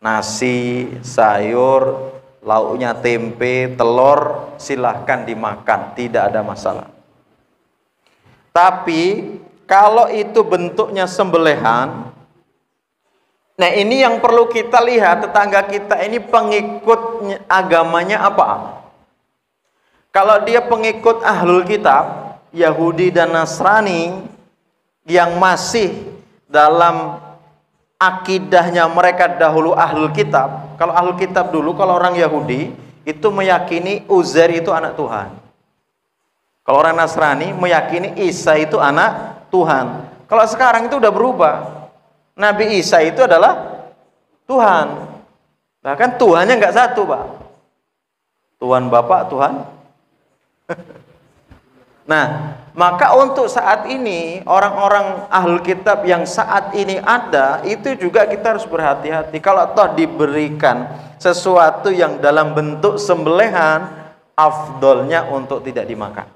nasi, sayur, lauknya tempe, telur, silahkan dimakan, tidak ada masalah. Tapi kalau itu bentuknya sembelihan, nah ini yang perlu kita lihat, tetangga kita ini pengikut agamanya apa? Kalau dia pengikut ahlul kitab, Yahudi dan Nasrani, yang masih dalam akidahnya mereka dahulu ahlul kitab. Kalau ahlul kitab dulu, kalau orang Yahudi itu meyakini Uzair itu anak Tuhan. Kalau orang Nasrani meyakini Isa itu anak Tuhan. Kalau sekarang itu udah berubah. Nabi Isa itu adalah Tuhan. Bahkan Tuhannya nggak satu Pak. Tuhan Bapak, Tuhan. Nah, maka untuk saat ini orang-orang ahlul kitab yang saat ini ada, itu juga kita harus berhati-hati. Kalau toh diberikan sesuatu yang dalam bentuk sembelihan, afdolnya untuk tidak dimakan.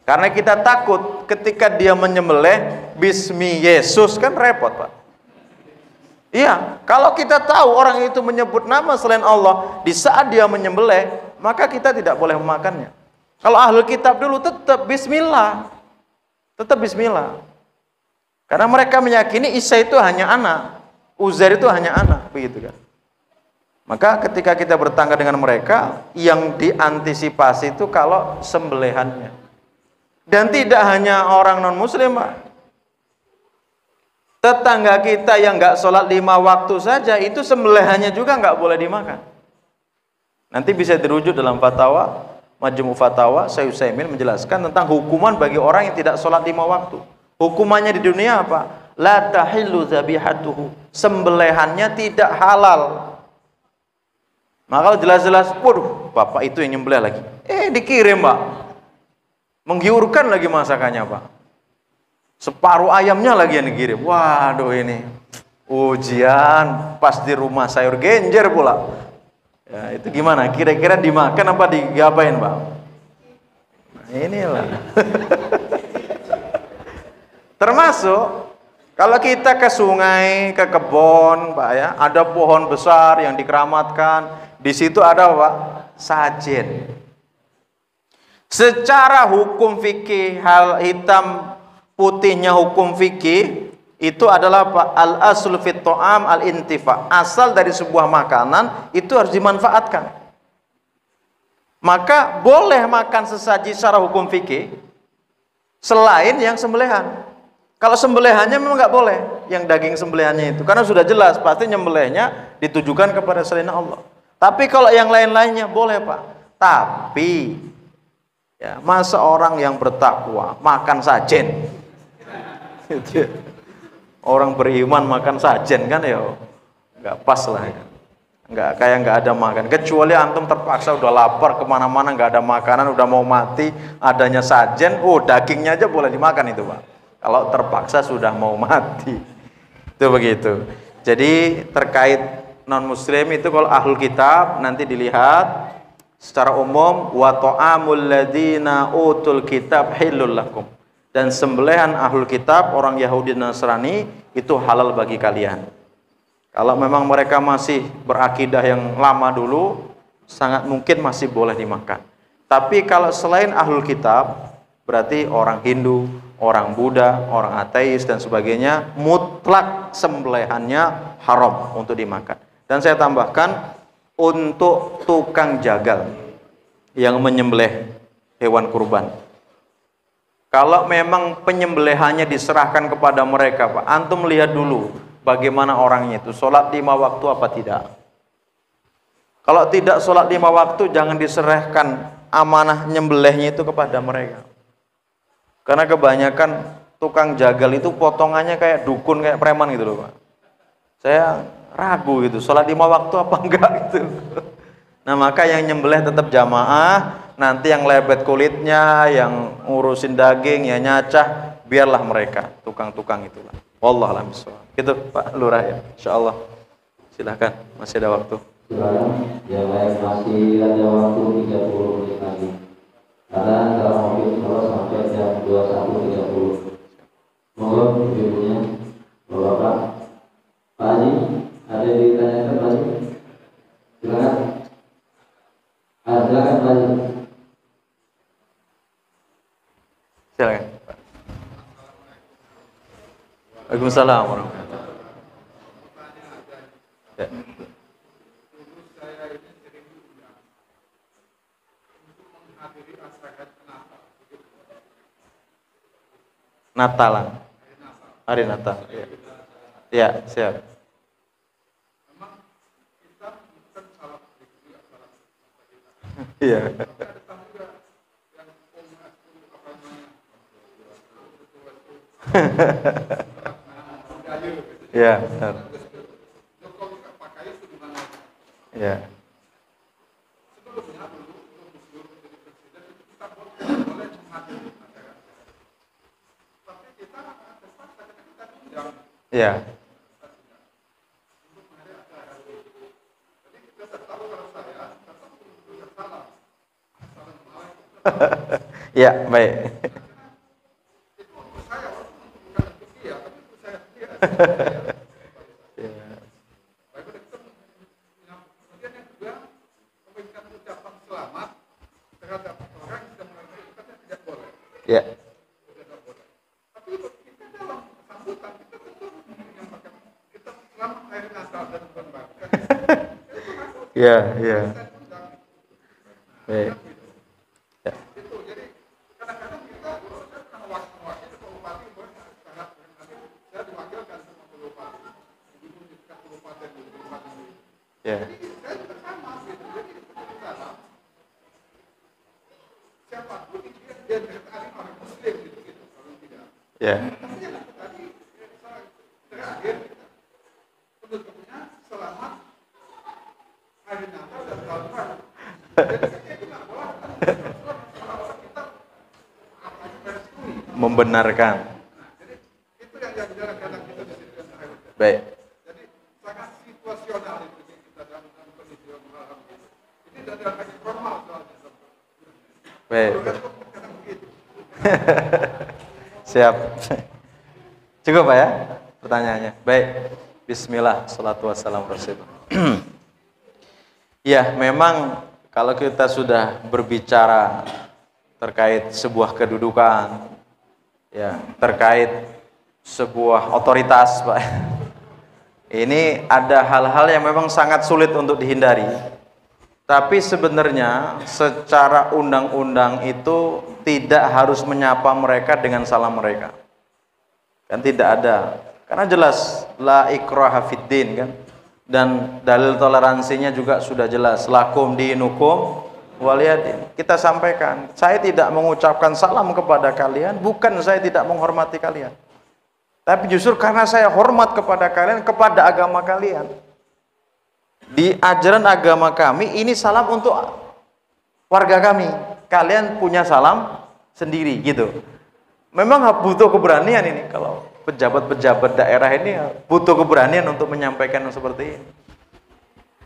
Karena kita takut ketika dia menyembelih Bismi Yesus, kan repot Pak. Iya, kalau kita tahu orang itu menyebut nama selain Allah di saat dia menyembelih, maka kita tidak boleh memakannya. Kalau ahlul kitab dulu tetap bismillah. Tetap bismillah. Karena mereka meyakini Isa itu hanya anak, Uzair itu hanya anak, begitu kan. Maka ketika kita bertangga dengan mereka, yang diantisipasi itu kalau sembelihannya. Dan tidak hanya orang non-muslim, Pak. Tetangga kita yang nggak sholat 5 waktu saja, itu sembelihannya juga nggak boleh dimakan. Nanti bisa dirujuk dalam fatwa, Majmu' Fatawa, Syekh Utsaimin menjelaskan tentang hukuman bagi orang yang tidak sholat 5 waktu. Hukumannya di dunia apa? La tahillu zabihatuhu. Sembelihannya tidak halal. Maka jelas-jelas, waduh, bapak itu yang nyembelih lagi. Dikirim, Pak. Menggiurkan lagi masakannya, Pak. Separuh ayamnya lagi yang dikirim. Waduh, ini ujian pas di rumah sayur genjer pula. Ya, itu gimana? Kira-kira dimakan apa digapain, Pak? Nah, inilah. Termasuk kalau kita ke sungai, ke kebun, Pak ya, ada pohon besar yang dikeramatkan, di situ ada Pak, sajen. Secara hukum fikih, hal hitam putihnya hukum fikih itu adalah Pak, al-asl fit ta'am al-intifa. Asal dari sebuah makanan itu harus dimanfaatkan. Maka boleh makan sesaji secara hukum fikih selain yang sembelihan. Kalau sembelihannya memang nggak boleh, yang daging sembelihannya itu, karena sudah jelas pasti nyembelihnya ditujukan kepada selain Allah. Tapi kalau yang lain-lainnya boleh, Pak. Tapi ya, masa orang yang bertakwa makan sajen? Orang beriman makan sajen kan ya nggak pas lah ya. Nggak ada makan. Kecuali antum terpaksa udah lapar kemana-mana nggak ada makanan, udah mau mati, adanya sajen, dagingnya aja boleh dimakan itu, Pak. Kalau terpaksa sudah mau mati. Itu begitu. Jadi terkait non-muslim itu kalau ahlul kitab nanti dilihat secara umum wa ta'amul ladzina utul kitab halal lakum. Dan sembelihan ahlul kitab orang Yahudi dan Nasrani itu halal bagi kalian. Kalau memang mereka masih berakidah yang lama dulu, sangat mungkin masih boleh dimakan. Tapi kalau selain ahlul kitab, berarti orang Hindu, orang Buddha, orang ateis dan sebagainya, mutlak sembelihannya haram untuk dimakan. Dan saya tambahkan, untuk tukang jagal yang menyembelih hewan kurban, kalau memang penyembelihannya diserahkan kepada mereka, Pak, antum lihat dulu bagaimana orangnya itu, sholat 5 waktu apa tidak. Kalau tidak sholat 5 waktu, jangan diserahkan amanah nyembelihnya itu kepada mereka. Karena kebanyakan tukang jagal itu potongannya kayak dukun, kayak preman gitu loh, Pak. Saya ragu gitu, sholat 5 waktu apa enggak gitu. Nah, maka yang nyembelih tetap jamaah, nanti yang lebet kulitnya, yang ngurusin daging, ya nyacah, biarlah mereka, tukang-tukang itulah. Wallahualam bishawab. Gitu Pak Lurah ya, insyaallah. Silahkan, masih ada waktu. Silakan, yang lain masih ada waktu 30 menit lagi. Karena dalam mobil sampai jam 21.30. Mohon ibunya, Bapak, Pak Haji, ada yang ditanyakan Pak Haji? Silakan. Silakan Pak Haji. Silakan. Waalaikumsalam warahmatullahi wabarakatuh. Ya. Natalan, hari Natal, ya, ya siap. Iya. Ya, benar. Ya. Ya. Ya, baik. Ya. Ya, ya. Baik. Ya. Ya. Ya. Membenarkan. Baik. Baik. Siap. Cukup Pak ya pertanyaannya. Baik. Bismillah, salatu wassalamu rasulullah. Ya, memang kalau kita sudah berbicara terkait sebuah kedudukan, ya, terkait sebuah otoritas, Pak. Ini ada hal-hal yang memang sangat sulit untuk dihindari. Tapi sebenarnya secara undang-undang itu tidak harus menyapa mereka dengan salam mereka. Kan tidak ada. Karena jelas la ikraha fiddin kan. Dan dalil toleransinya juga sudah jelas. Lakum dinukum waliyadin. Kita sampaikan, saya tidak mengucapkan salam kepada kalian, bukan saya tidak menghormati kalian. Tapi justru karena saya hormat kepada kalian, kepada agama kalian. Di ajaran agama kami, ini salam untuk warga kami. Kalian punya salam sendiri, gitu. Memang butuh keberanian ini. Kalau pejabat-pejabat daerah ini butuh keberanian untuk menyampaikan yang seperti ini.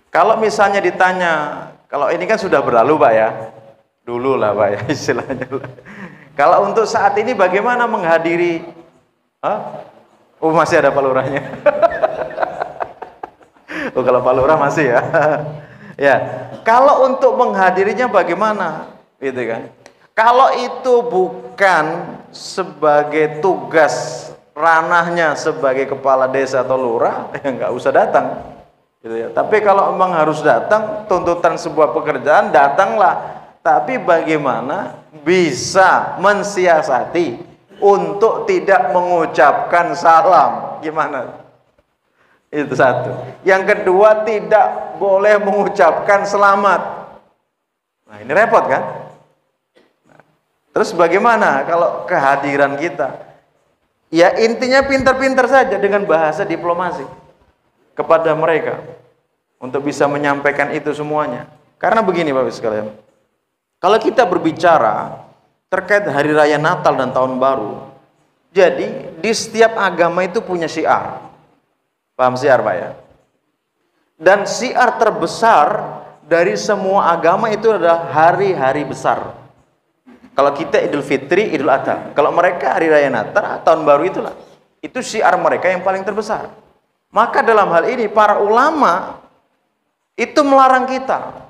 Kalau misalnya ditanya, kalau ini kan sudah berlalu Pak ya. Dulu lah Pak ya istilahnya. Kalau untuk saat ini bagaimana menghadiri? Oh masih ada Pak Lurahnya. Oh kalau Pak Lurah masih ya. Ya. Kalau untuk menghadirinya bagaimana? Gitu kan. Kalau itu bukan sebagai tugas ranahnya sebagai kepala desa atau lurah, ya nggak usah datang. Gitu ya. Tapi kalau memang harus datang, tuntutan sebuah pekerjaan, datanglah. Tapi bagaimana bisa mensiasati untuk tidak mengucapkan salam? Gimana? Itu satu. Yang kedua, tidak boleh mengucapkan selamat. Nah, ini repot kan? Nah, terus bagaimana kalau kehadiran kita? Ya intinya pintar-pintar saja dengan bahasa diplomasi kepada mereka untuk bisa menyampaikan itu semuanya. Karena begini Bapak sekalian, kalau kita berbicara terkait hari raya Natal dan Tahun Baru, jadi di setiap agama itu punya syiar. Paham syiar Pak ya? Dan syiar terbesar dari semua agama itu adalah hari-hari besar. Kalau kita Idul Fitri, Idul Adha. Kalau mereka hari raya Natal, Tahun Baru itulah. Itu syiar mereka yang paling terbesar. Maka dalam hal ini para ulama itu melarang kita.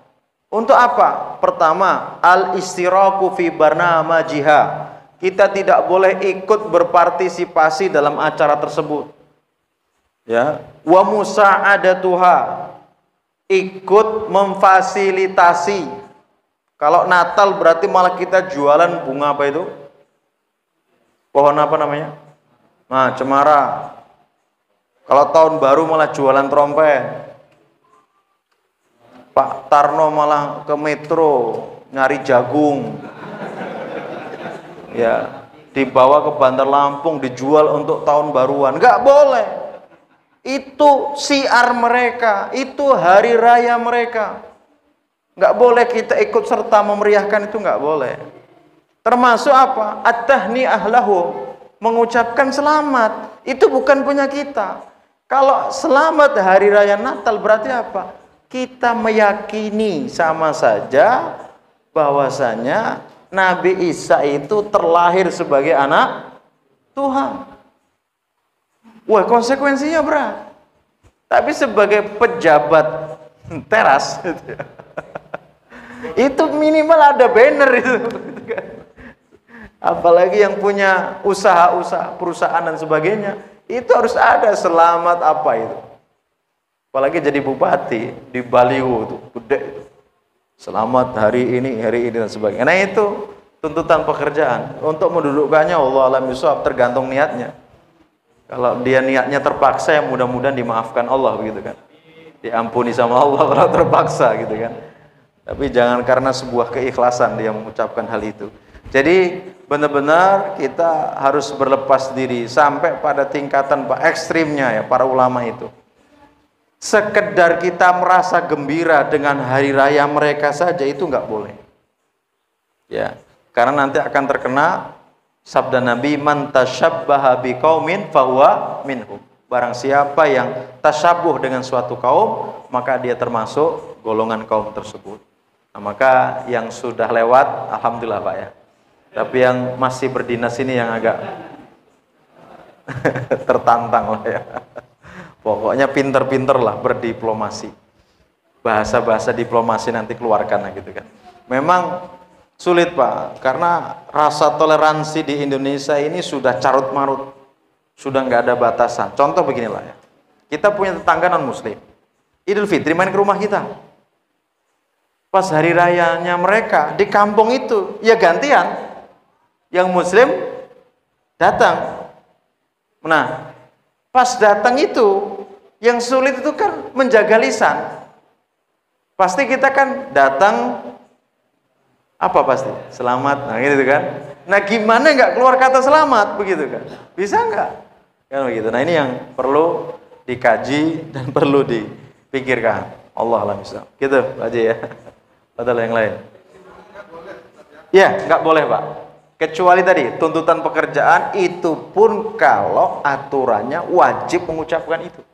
Untuk apa? Pertama, al-istiraku fi barnamajiha. Kita tidak boleh ikut berpartisipasi dalam acara tersebut. Ya, wa musa'adatuha. Ikut memfasilitasi. Kalau Natal berarti malah kita jualan bunga apa itu? Pohon apa namanya? Nah, cemara. Kalau Tahun Baru malah jualan trompet. Pak Tarno malah ke metro nyari jagung. Ya, dibawa ke Bandar Lampung dijual untuk Tahun Baruan. Nggak boleh. Itu syiar mereka, itu hari raya mereka. Nggak boleh kita ikut serta memeriahkan, itu nggak boleh. Termasuk apa? At-tahni'ah lahum, mengucapkan selamat. Itu bukan punya kita. Kalau selamat hari raya Natal berarti apa? Kita meyakini sama saja bahwasanya Nabi Isa itu terlahir sebagai anak Tuhan. Wah, konsekuensinya berat. Tapi sebagai pejabat teras itu minimal ada banner itu. Apalagi yang punya usaha-usaha, perusahaan dan sebagainya, itu harus ada selamat apa itu. Apalagi jadi bupati di baliho tuh, gede itu. Selamat hari ini dan sebagainya. Nah itu tuntutan pekerjaan. Untuk mendudukkannya Allah alam bisawab, tergantung niatnya. Kalau dia niatnya terpaksa, ya mudah-mudahan dimaafkan Allah begitu kan. Diampuni sama Allah kalau terpaksa gitu kan. Tapi jangan karena sebuah keikhlasan dia mengucapkan hal itu. Jadi benar-benar kita harus berlepas diri sampai pada tingkatan ekstrimnya ya para ulama itu. Sekedar kita merasa gembira dengan hari raya mereka saja itu nggak boleh. Ya, karena nanti akan terkena sabda Nabi, man tasyabbaha biqaumin fahuwa minhum. Barang siapa yang tasyabuh dengan suatu kaum, maka dia termasuk golongan kaum tersebut. Nah, maka yang sudah lewat, alhamdulillah Pak ya. Tapi yang masih berdinas ini yang agak tertantang lah ya. Pokoknya pinter-pinter lah berdiplomasi. Bahasa-bahasa diplomasi nanti keluarkan lah gitu kan. Memang sulit Pak, karena rasa toleransi di Indonesia ini sudah carut-marut. Sudah nggak ada batasan. Contoh beginilah ya. Kita punya tetangga non-muslim. Idul Fitri main ke rumah kita. Pas hari rayanya mereka di kampung itu, ya gantian. Yang muslim datang. Nah, pas datang itu, yang sulit itu kan menjaga lisan. Pasti kita kan datang, apa pasti? Selamat, nah gitu kan. Nah gimana nggak keluar kata selamat, begitu kan? Bisa nggak? Kan begitu. Nah ini yang perlu dikaji dan perlu dipikirkan. Allah alam bisawab. Gitu, Pak Haji ya. Padahal yang lain. Ya, nggak boleh Pak. Kecuali tadi tuntutan pekerjaan itu pun kalau aturannya wajib mengucapkan itu.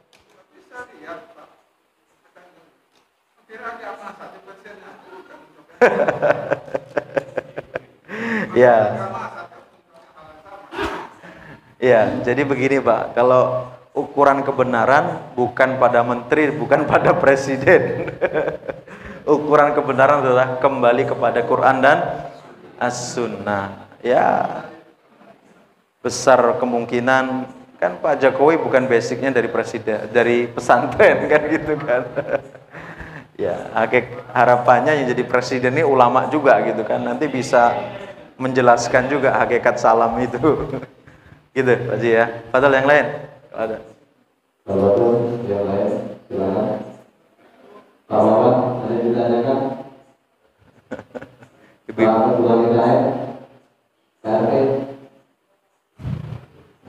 Ya. Ya, jadi begini Pak, kalau ukuran kebenaran bukan pada menteri, bukan pada presiden. Ukuran kebenaran adalah kembali kepada Quran dan As-Sunnah. Ya, besar kemungkinan kan Pak Jokowi bukan basicnya dari presiden, dari pesantren kan gitu kan. Ya, harapannya yang jadi presiden ini ulama juga gitu kan, nanti bisa menjelaskan juga hakikat salam itu. Gitu Pak Haji ya. Padahal yang lain kalau ada. Kalau yang lain silakan. Pak Muhammad ada yang ditanyakan? Pak Ketua KKN, KRT,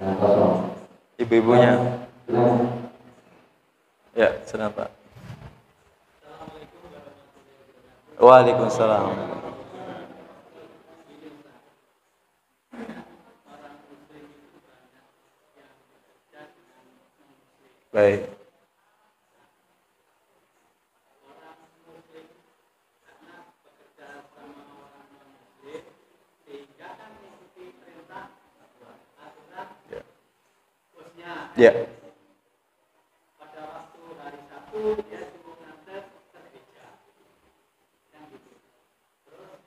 nah kosong. Ibu-ibunya. Silakan. Ya, senang Pak. Waalaikumsalam. Baik. Ya. Pada waktu hari Sabtu dia cukup nganter ke gereja, kan gitu. Terus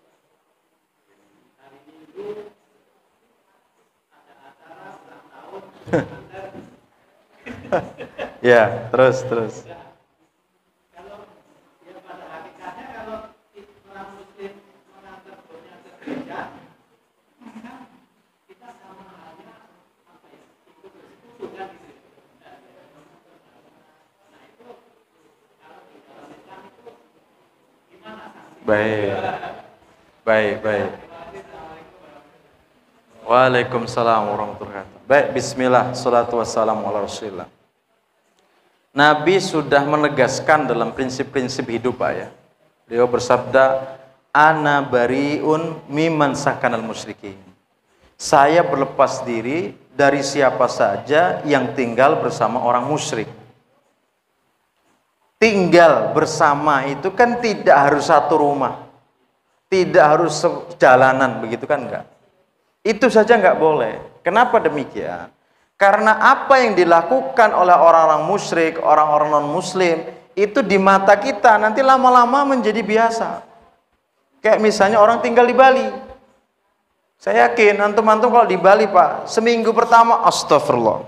hari Minggu ada acara ulang tahun nganter. Ya, terus. Kalau ya pada hakikatnya kalau orang Muslim mengantar bosnya ke gereja, maka kita sama halnya apa ya? Ikut bersekutu kan gitu. Baik. Waalaikumsalam warahmatullahi wabarakatuh. Baik, bismillah, salatu wassalamu ala rasulillah. Nabi sudah menegaskan dalam prinsip-prinsip hidup Pak ya. Beliau bersabda, ana bariun mimman sakanal musyrikin. Saya berlepas diri dari siapa saja yang tinggal bersama orang musyrik. Tinggal bersama itu kan tidak harus satu rumah, tidak harus jalanan, begitu kan enggak. Itu saja enggak boleh. Kenapa demikian? Karena apa yang dilakukan oleh orang-orang musyrik, orang-orang non-muslim, itu di mata kita nanti lama-lama menjadi biasa. Kayak misalnya orang tinggal di Bali. Saya yakin antum-antum kalau di Bali Pak, seminggu pertama astagfirullah.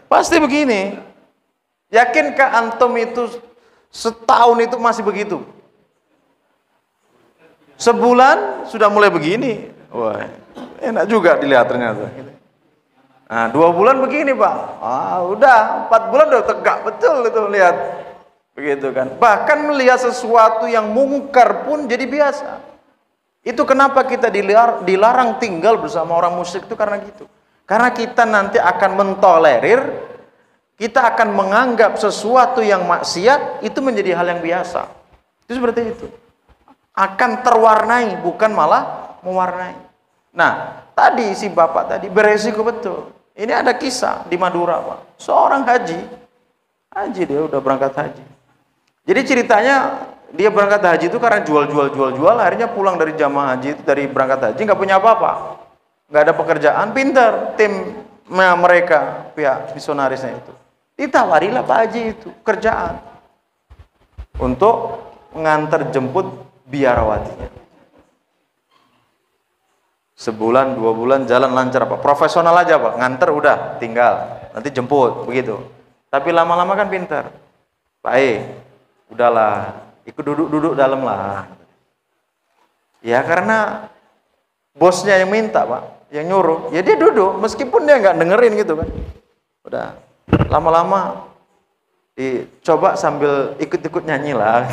Pasti begini. Yakinkah antum itu setahun itu masih begitu? Sebulan sudah mulai begini. Wah, enak juga dilihat ternyata. Nah, 2 bulan begini, Pak. Udah 4 bulan udah tegak betul itu lihat. Begitu kan. Bahkan melihat sesuatu yang mungkar pun jadi biasa. Itu kenapa kita dilarang tinggal bersama orang musyrik itu karena gitu. Karena kita nanti akan mentolerir, kita akan menganggap sesuatu yang maksiat itu menjadi hal yang biasa. Itu seperti itu. Akan terwarnai, bukan malah mewarnai. Nah, tadi si bapak tadi beresiko betul. Ini ada kisah di Madura, Pak. Seorang haji dia udah berangkat haji. Jadi ceritanya dia berangkat haji itu karena jual, akhirnya pulang dari jamaah haji itu, dari berangkat haji nggak punya apa-apa, nggak ada pekerjaan. Pintar tim mereka, pihak misionarisnya itu, ditawarilah Pak Haji itu kerjaan untuk mengantar jemput biarawatinya. Sebulan 2 bulan jalan lancar, Pak. Profesional aja, Pak. Nganter udah, tinggal nanti jemput begitu. Tapi lama-lama kan pintar. Pak udahlah, ikut duduk dalam lah. Ya karena bosnya yang minta, Pak, yang nyuruh. Ya dia duduk meskipun dia nggak dengerin gitu kan. Udah lama-lama dicoba sambil ikut-ikut nyanyi lah.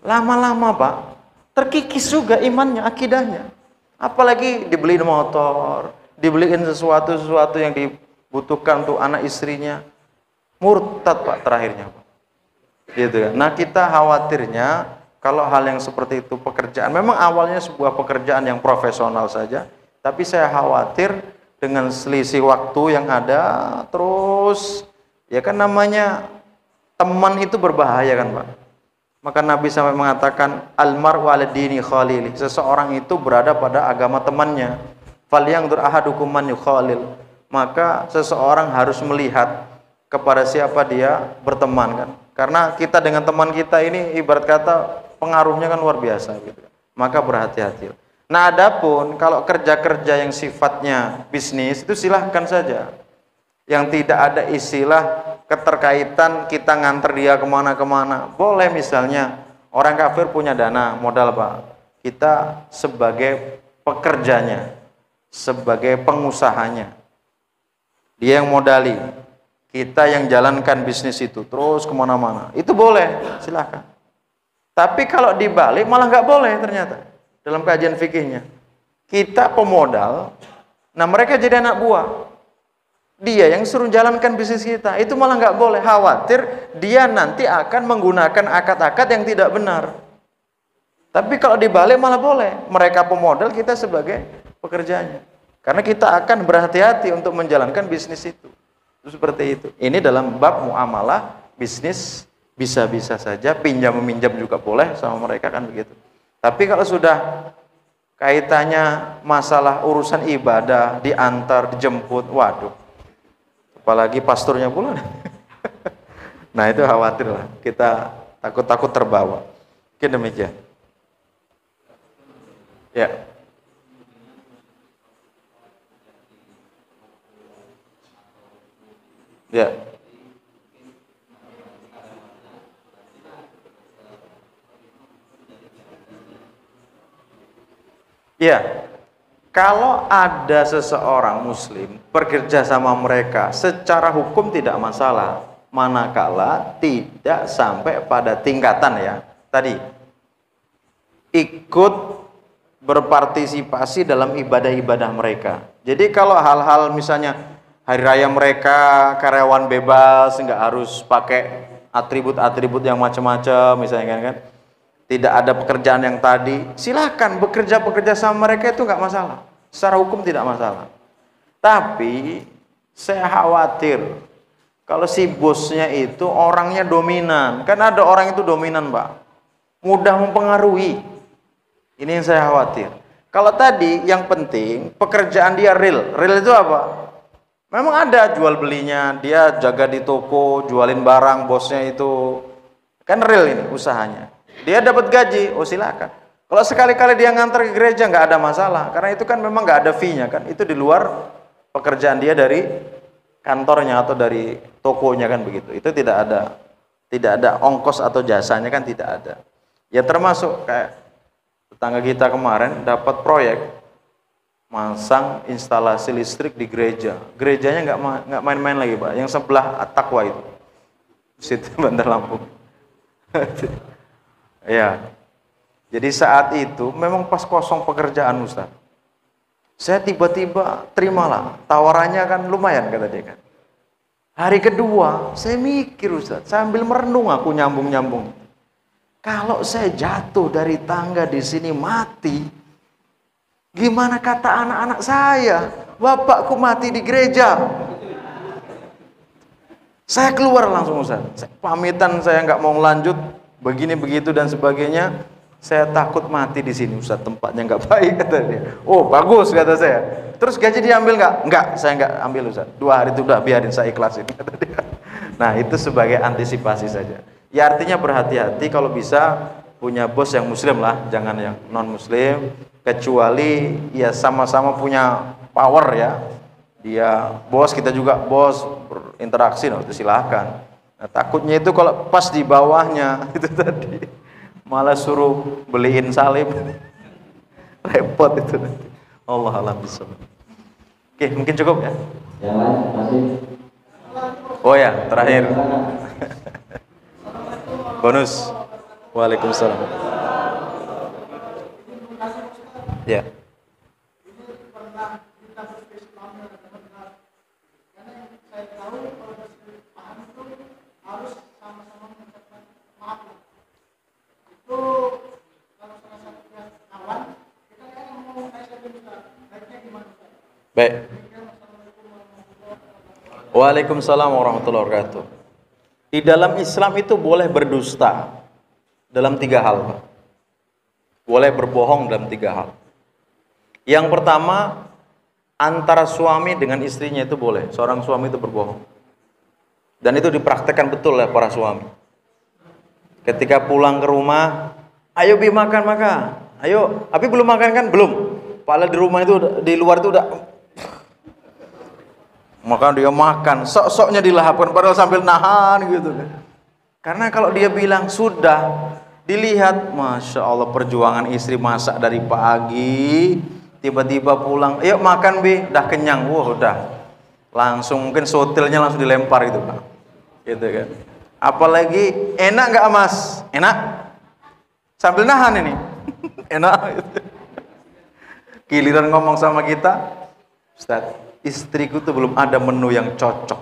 Lama-lama, Pak, terkikis juga imannya, akidahnya. Apalagi dibeliin motor, dibeliin sesuatu yang dibutuhkan untuk anak istrinya. Murtad, Pak, terakhirnya, Pak. Gitu kan. Nah, kita khawatirnya kalau hal yang seperti itu pekerjaan, memang awalnya sebuah pekerjaan yang profesional saja, tapi saya khawatir dengan selisih waktu yang ada, terus ya kan namanya teman itu berbahaya kan, Pak. Maka Nabi sampai mengatakan almaru ala dini khalili, seseorang itu berada pada agama temannya. Falyanzur ahadukum man yukhalil, maka seseorang harus melihat kepada siapa dia berteman kan. Karena kita dengan teman kita ini ibarat kata pengaruhnya kan luar biasa gitu. Maka berhati-hati. Nah, adapun kalau kerja-kerja yang sifatnya bisnis itu silahkan saja. Yang tidak ada istilah keterkaitan kita nganter dia kemana-kemana. Boleh misalnya orang kafir punya dana modal, Pak. Kita sebagai pekerjanya, sebagai pengusahanya. Dia yang modali, kita yang jalankan bisnis itu terus kemana-mana. Itu boleh, silahkan. Tapi kalau dibalik malah nggak boleh ternyata dalam kajian fikihnya. Kita pemodal, nah mereka jadi anak buah. Dia yang suruh jalankan bisnis kita, itu malah nggak boleh. Khawatir dia nanti akan menggunakan akad-akad yang tidak benar. Tapi kalau dibalik malah boleh. Mereka pemodal, kita sebagai pekerjanya. Karena kita akan berhati-hati untuk menjalankan bisnis itu. Seperti itu. Ini dalam bab muamalah bisnis bisa-bisa saja, pinjam-meminjam juga boleh sama mereka kan begitu. Tapi kalau sudah kaitannya masalah urusan ibadah, diantar, dijemput, waduh. Apalagi pasturnya pula. Nah itu khawatir lah, kita takut-takut terbawa. Mungkin demikian. Ya. Ya. Ya. Kalau ada seseorang muslim bekerja sama mereka secara hukum tidak masalah, manakala tidak sampai pada tingkatan ya tadi ikut berpartisipasi dalam ibadah-ibadah mereka. Jadi kalau hal-hal misalnya hari raya mereka karyawan bebas, nggak harus pakai atribut-atribut yang macam-macam misalnya kan. Tidak ada pekerjaan yang tadi, silahkan bekerja sama mereka itu nggak masalah, secara hukum tidak masalah. Tapi saya khawatir kalau si bosnya itu orangnya dominan, kan ada orang itu dominan, Pak, mudah mempengaruhi. Ini yang saya khawatir. Kalau tadi yang penting pekerjaan dia real itu apa? Memang ada jual belinya, dia jaga di toko, jualin barang, bosnya itu kan real ini usahanya. Dia dapat gaji, oh silakan. Kalau sekali-kali dia ngantar ke gereja nggak ada masalah, karena itu kan memang nggak ada fee-nya kan, itu di luar pekerjaan dia dari kantornya atau dari tokonya kan begitu. Itu tidak ada ongkos atau jasanya kan tidak ada. Ya termasuk kayak tetangga kita kemarin dapat proyek masang instalasi listrik di gereja. Gerejanya nggak main-main lagi Pak. Yang sebelah At-Taqwa itu, situ Bandar Lampung. Ya. Jadi saat itu memang pas kosong pekerjaan Ustaz. Saya tiba-tiba terimalah tawarannya kan lumayan kata dia kan. Hari kedua saya mikir Ustaz, sambil merenung aku nyambung-nyambung. Kalau saya jatuh dari tangga di sini mati, gimana kata anak-anak saya? Bapakku mati di gereja. Saya keluar langsung Ustaz. Pamitan saya nggak mau lanjut, begini begitu dan sebagainya. Saya takut mati di sini Ustaz, tempatnya nggak baik kata dia. Oh bagus kata saya. Terus gaji diambil nggak? Nggak, saya nggak ambil Ustaz. 2 hari itu udah biarin saya ikhlasin kata dia. Nah itu sebagai antisipasi saja. Ya artinya berhati-hati kalau bisa punya bos yang muslim lah, jangan yang non muslim. Kecuali ya sama-sama punya power ya. Dia bos, kita juga bos, berinteraksi, nah, itu silahkan. Nah, takutnya itu kalau pas di bawahnya itu tadi malah suruh beliin salib, repot itu nanti. Allah alam bisawab. Oke, mungkin cukup ya. Yang lain masih. Oh ya, terakhir. Bonus. Waalaikumsalam. Ya. Baik. Waalaikumsalam warahmatullahi wabarakatuh. Di dalam Islam itu boleh berdusta dalam 3 hal, Pak. Boleh berbohong dalam 3 hal. Yang pertama, antara suami dengan istrinya itu boleh. Seorang suami itu berbohong. Dan itu dipraktekkan betul oleh para suami. Ketika pulang ke rumah, ayo Bi makan. Ayo, Abi belum makan kan? Belum. Padahal di rumah itu, di luar itu udah maka dia makan, sok-soknya dilahapkan padahal sambil nahan gitu kan. Karena kalau dia bilang sudah, dilihat, Masya Allah perjuangan istri masak dari pagi, tiba-tiba pulang, yuk makan Bi, udah kenyang, wah udah langsung mungkin sotilnya langsung dilempar gitu Pak, gitu kan. Apalagi enak nggak Mas? Enak, sambil nahan ini, enak. Gitu. Giliran ngomong sama kita, Ustaz, istriku tuh belum ada menu yang cocok.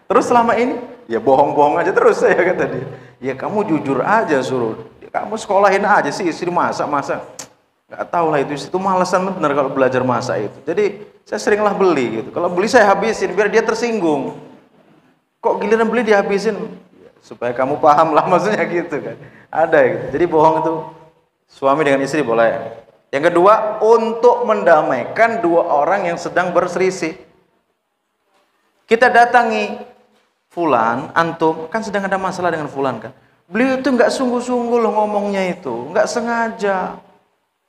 Terus selama ini ya bohong-bohong aja terus saya kata dia. Ya kamu jujur aja suruh. Kamu sekolahin aja sih istri masak. Nggak tahu lah itu malesan bener kalau belajar masak itu. Jadi saya seringlah beli gitu. Kalau beli saya habisin biar dia tersinggung. Kok giliran beli dihabisin? Supaya kamu paham lah maksudnya gitu kan. Ada gitu. Jadi bohong itu suami dengan istri boleh. Yang kedua, untuk mendamaikan 2 orang yang sedang berselisih. Kita datangi fulan, antum, kan sedang ada masalah dengan fulan kan. Beliau itu nggak sungguh-sungguh loh ngomongnya itu, nggak sengaja.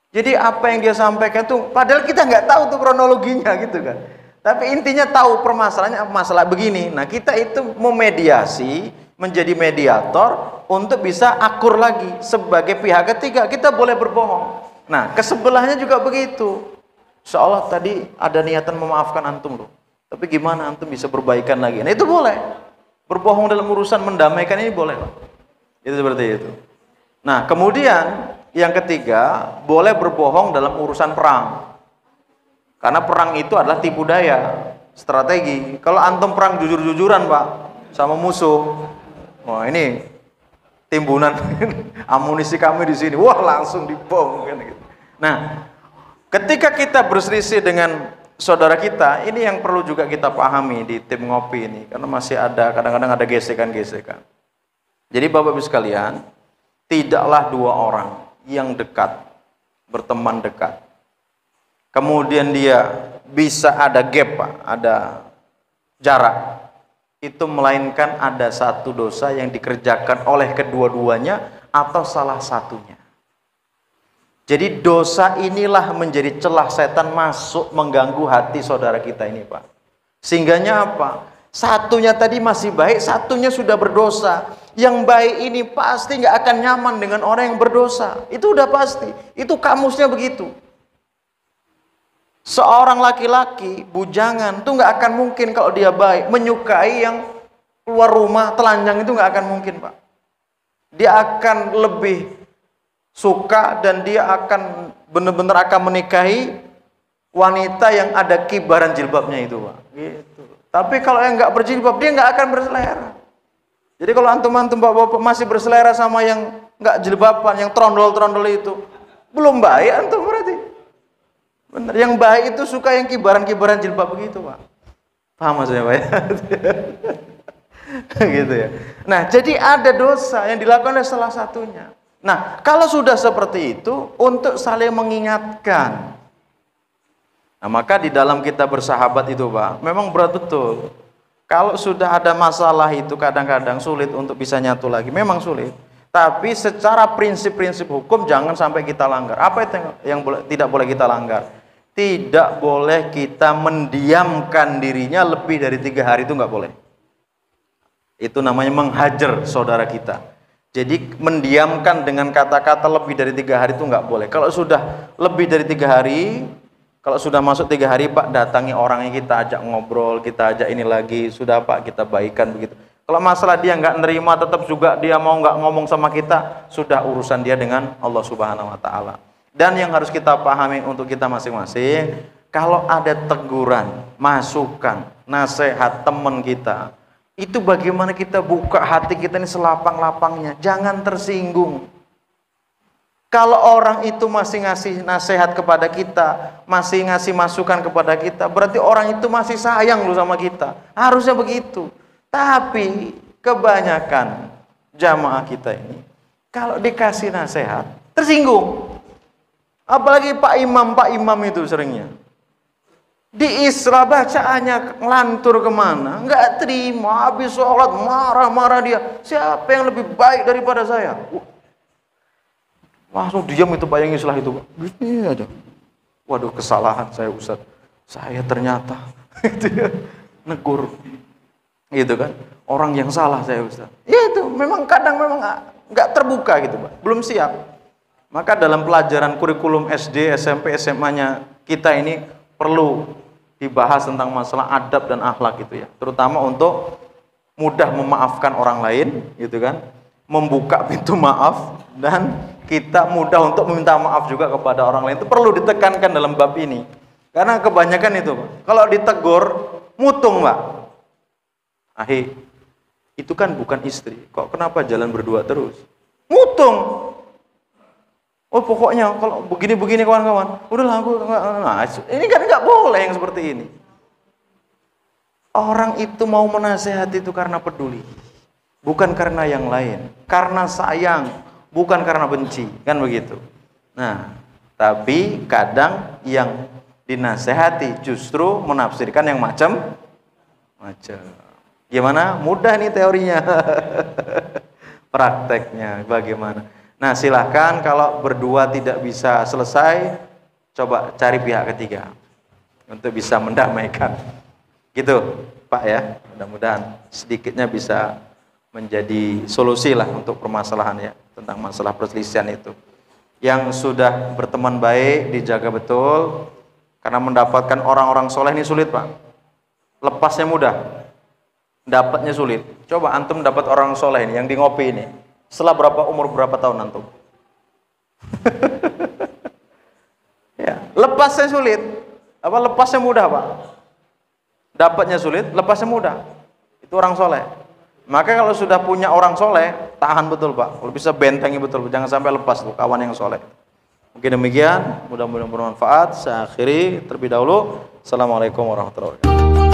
Jadi apa yang dia sampaikan tuh, padahal kita nggak tahu tuh kronologinya gitu kan. Tapi intinya tahu permasalahannya masalah begini. Nah kita itu memediasi, menjadi mediator untuk bisa akur lagi sebagai pihak ketiga. Kita boleh berbohong. Nah, kesebelahnya juga begitu. Seolah tadi ada niatan memaafkan antum loh. Tapi gimana antum bisa berbaikan lagi? Nah, itu boleh. Berbohong dalam urusan mendamaikan ini boleh. Itu seperti itu. Nah, kemudian yang ketiga, boleh berbohong dalam urusan perang. Karena perang itu adalah tipu daya, strategi. Kalau antum perang jujur-jujuran, Pak, sama musuh. Wah, ini timbunan amunisi kami di sini. Wah, langsung dibom kan gitu. Nah, ketika kita berselisih dengan saudara kita, ini yang perlu juga kita pahami di tim ngopi ini, karena masih ada kadang-kadang ada gesekan-gesekan. Jadi Bapak Ibu sekalian, tidaklah 2 orang yang dekat, berteman dekat, kemudian dia bisa ada gap, Pak, ada jarak, itu melainkan ada satu dosa yang dikerjakan oleh kedua-duanya atau salah satunya. Jadi dosa inilah menjadi celah setan masuk mengganggu hati saudara kita ini, Pak. Sehingganya apa? Satunya tadi masih baik, satunya sudah berdosa. Yang baik ini pasti nggak akan nyaman dengan orang yang berdosa. Itu udah pasti. Itu kamusnya begitu. Seorang laki-laki bujangan tuh nggak akan mungkin kalau dia baik menyukai yang keluar rumah telanjang, itu nggak akan mungkin, Pak. Dia akan lebih suka dan dia akan benar-benar akan menikahi wanita yang ada kibaran jilbabnya itu, Pak. Gitu. Tapi kalau yang nggak berjilbab, dia nggak akan berselera. Jadi kalau antum-antum bapak-bapak masih berselera sama yang nggak jilbaban, yang trondol-trondol itu, belum baik antum berarti. Benar. Yang baik itu suka yang kibaran-kibaran jilbab begitu, Pak. Paham maksudnya, Pak? Gitu ya. Nah, jadi ada dosa yang dilakukan oleh salah satunya. Nah, kalau sudah seperti itu, untuk saling mengingatkan. Nah, maka di dalam kita bersahabat itu, Pak, memang berat betul. Kalau sudah ada masalah itu kadang-kadang sulit untuk bisa nyatu lagi. Memang sulit. Tapi secara prinsip-prinsip hukum jangan sampai kita langgar. Apa itu yang tidak boleh kita langgar? Tidak boleh kita mendiamkan dirinya lebih dari 3 hari, itu nggak boleh. Itu namanya menghajar saudara kita. Jadi mendiamkan dengan kata-kata lebih dari 3 hari itu nggak boleh. Kalau sudah lebih dari 3 hari, kalau sudah masuk 3 hari, Pak, datangi orangnya, kita ajak ngobrol, kita ajak ini lagi, sudah Pak, kita baikan begitu. Kalau masalah dia nggak nerima, tetap juga dia mau nggak ngomong sama kita, sudah urusan dia dengan Allah Subhanahu Wa Taala. Dan yang harus kita pahami untuk kita masing-masing, kalau ada teguran, masukan, nasihat teman kita, itu bagaimana kita buka hati kita ini selapang-lapangnya, jangan tersinggung. Kalau orang itu masih ngasih nasihat kepada kita, masih ngasih masukan kepada kita, berarti orang itu masih sayang loh sama kita. Harusnya begitu. Tapi kebanyakan jamaah kita ini, kalau dikasih nasihat, tersinggung. Apalagi Pak Imam itu seringnya. Di Isra bacaannya ngelantur kemana, nggak terima, habis sholat marah-marah dia. Siapa yang lebih baik daripada saya? Langsung diam itu, bayangin setelah itu, Pak. Gini aja. Waduh, kesalahan saya, Ustaz. Saya ternyata itu ya, negur. Gitu kan. Orang yang salah saya, Ustaz. Ya itu, memang kadang memang nggak terbuka gitu, Pak. Belum siap. Maka dalam pelajaran kurikulum SD, SMP, SMA-nya kita ini perlu dibahas tentang masalah adab dan akhlak gitu ya. Terutama untuk mudah memaafkan orang lain, gitu kan. Membuka pintu maaf, dan kita mudah untuk meminta maaf juga kepada orang lain. Itu perlu ditekankan dalam bab ini. Karena kebanyakan itu, Pak, kalau ditegur, mutung, Pak. Ahi, itu kan bukan istri. Kok kenapa jalan berdua terus? Mutung. Oh, pokoknya kalau begini-begini kawan-kawan, udahlah aku enggak. Nah, ini kan nggak boleh yang seperti ini. Orang itu mau menasehati itu karena peduli. Bukan karena yang lain, karena sayang, bukan karena benci, kan begitu. Nah, tapi kadang yang dinasehati justru menafsirkan yang macam-macam. Gimana? Mudah nih teorinya. Prakteknya bagaimana? Nah, silahkan kalau berdua tidak bisa selesai, coba cari pihak ketiga untuk bisa mendamaikan. Gitu, Pak ya. Mudah-mudahan sedikitnya bisa menjadi solusi lah untuk permasalahan ya, tentang masalah perselisihan itu. Yang sudah berteman baik dijaga betul, karena mendapatkan orang-orang soleh ini sulit, Pak. Lepasnya mudah, dapatnya sulit. Coba antum dapat orang soleh ini yang di ngopi ini, setelah umur berapa tahun antum? Ya, lepasnya sulit. Apa lepasnya mudah, Pak? Dapatnya sulit, lepasnya mudah. Itu orang soleh. Maka kalau sudah punya orang soleh, tahan betul, Pak. Kalau bisa bentengi betul, jangan sampai lepas tuh kawan yang soleh. Mungkin demikian, mudah-mudahan bermanfaat. Saya akhiri terlebih dahulu. Assalamualaikum warahmatullahi wabarakatuh.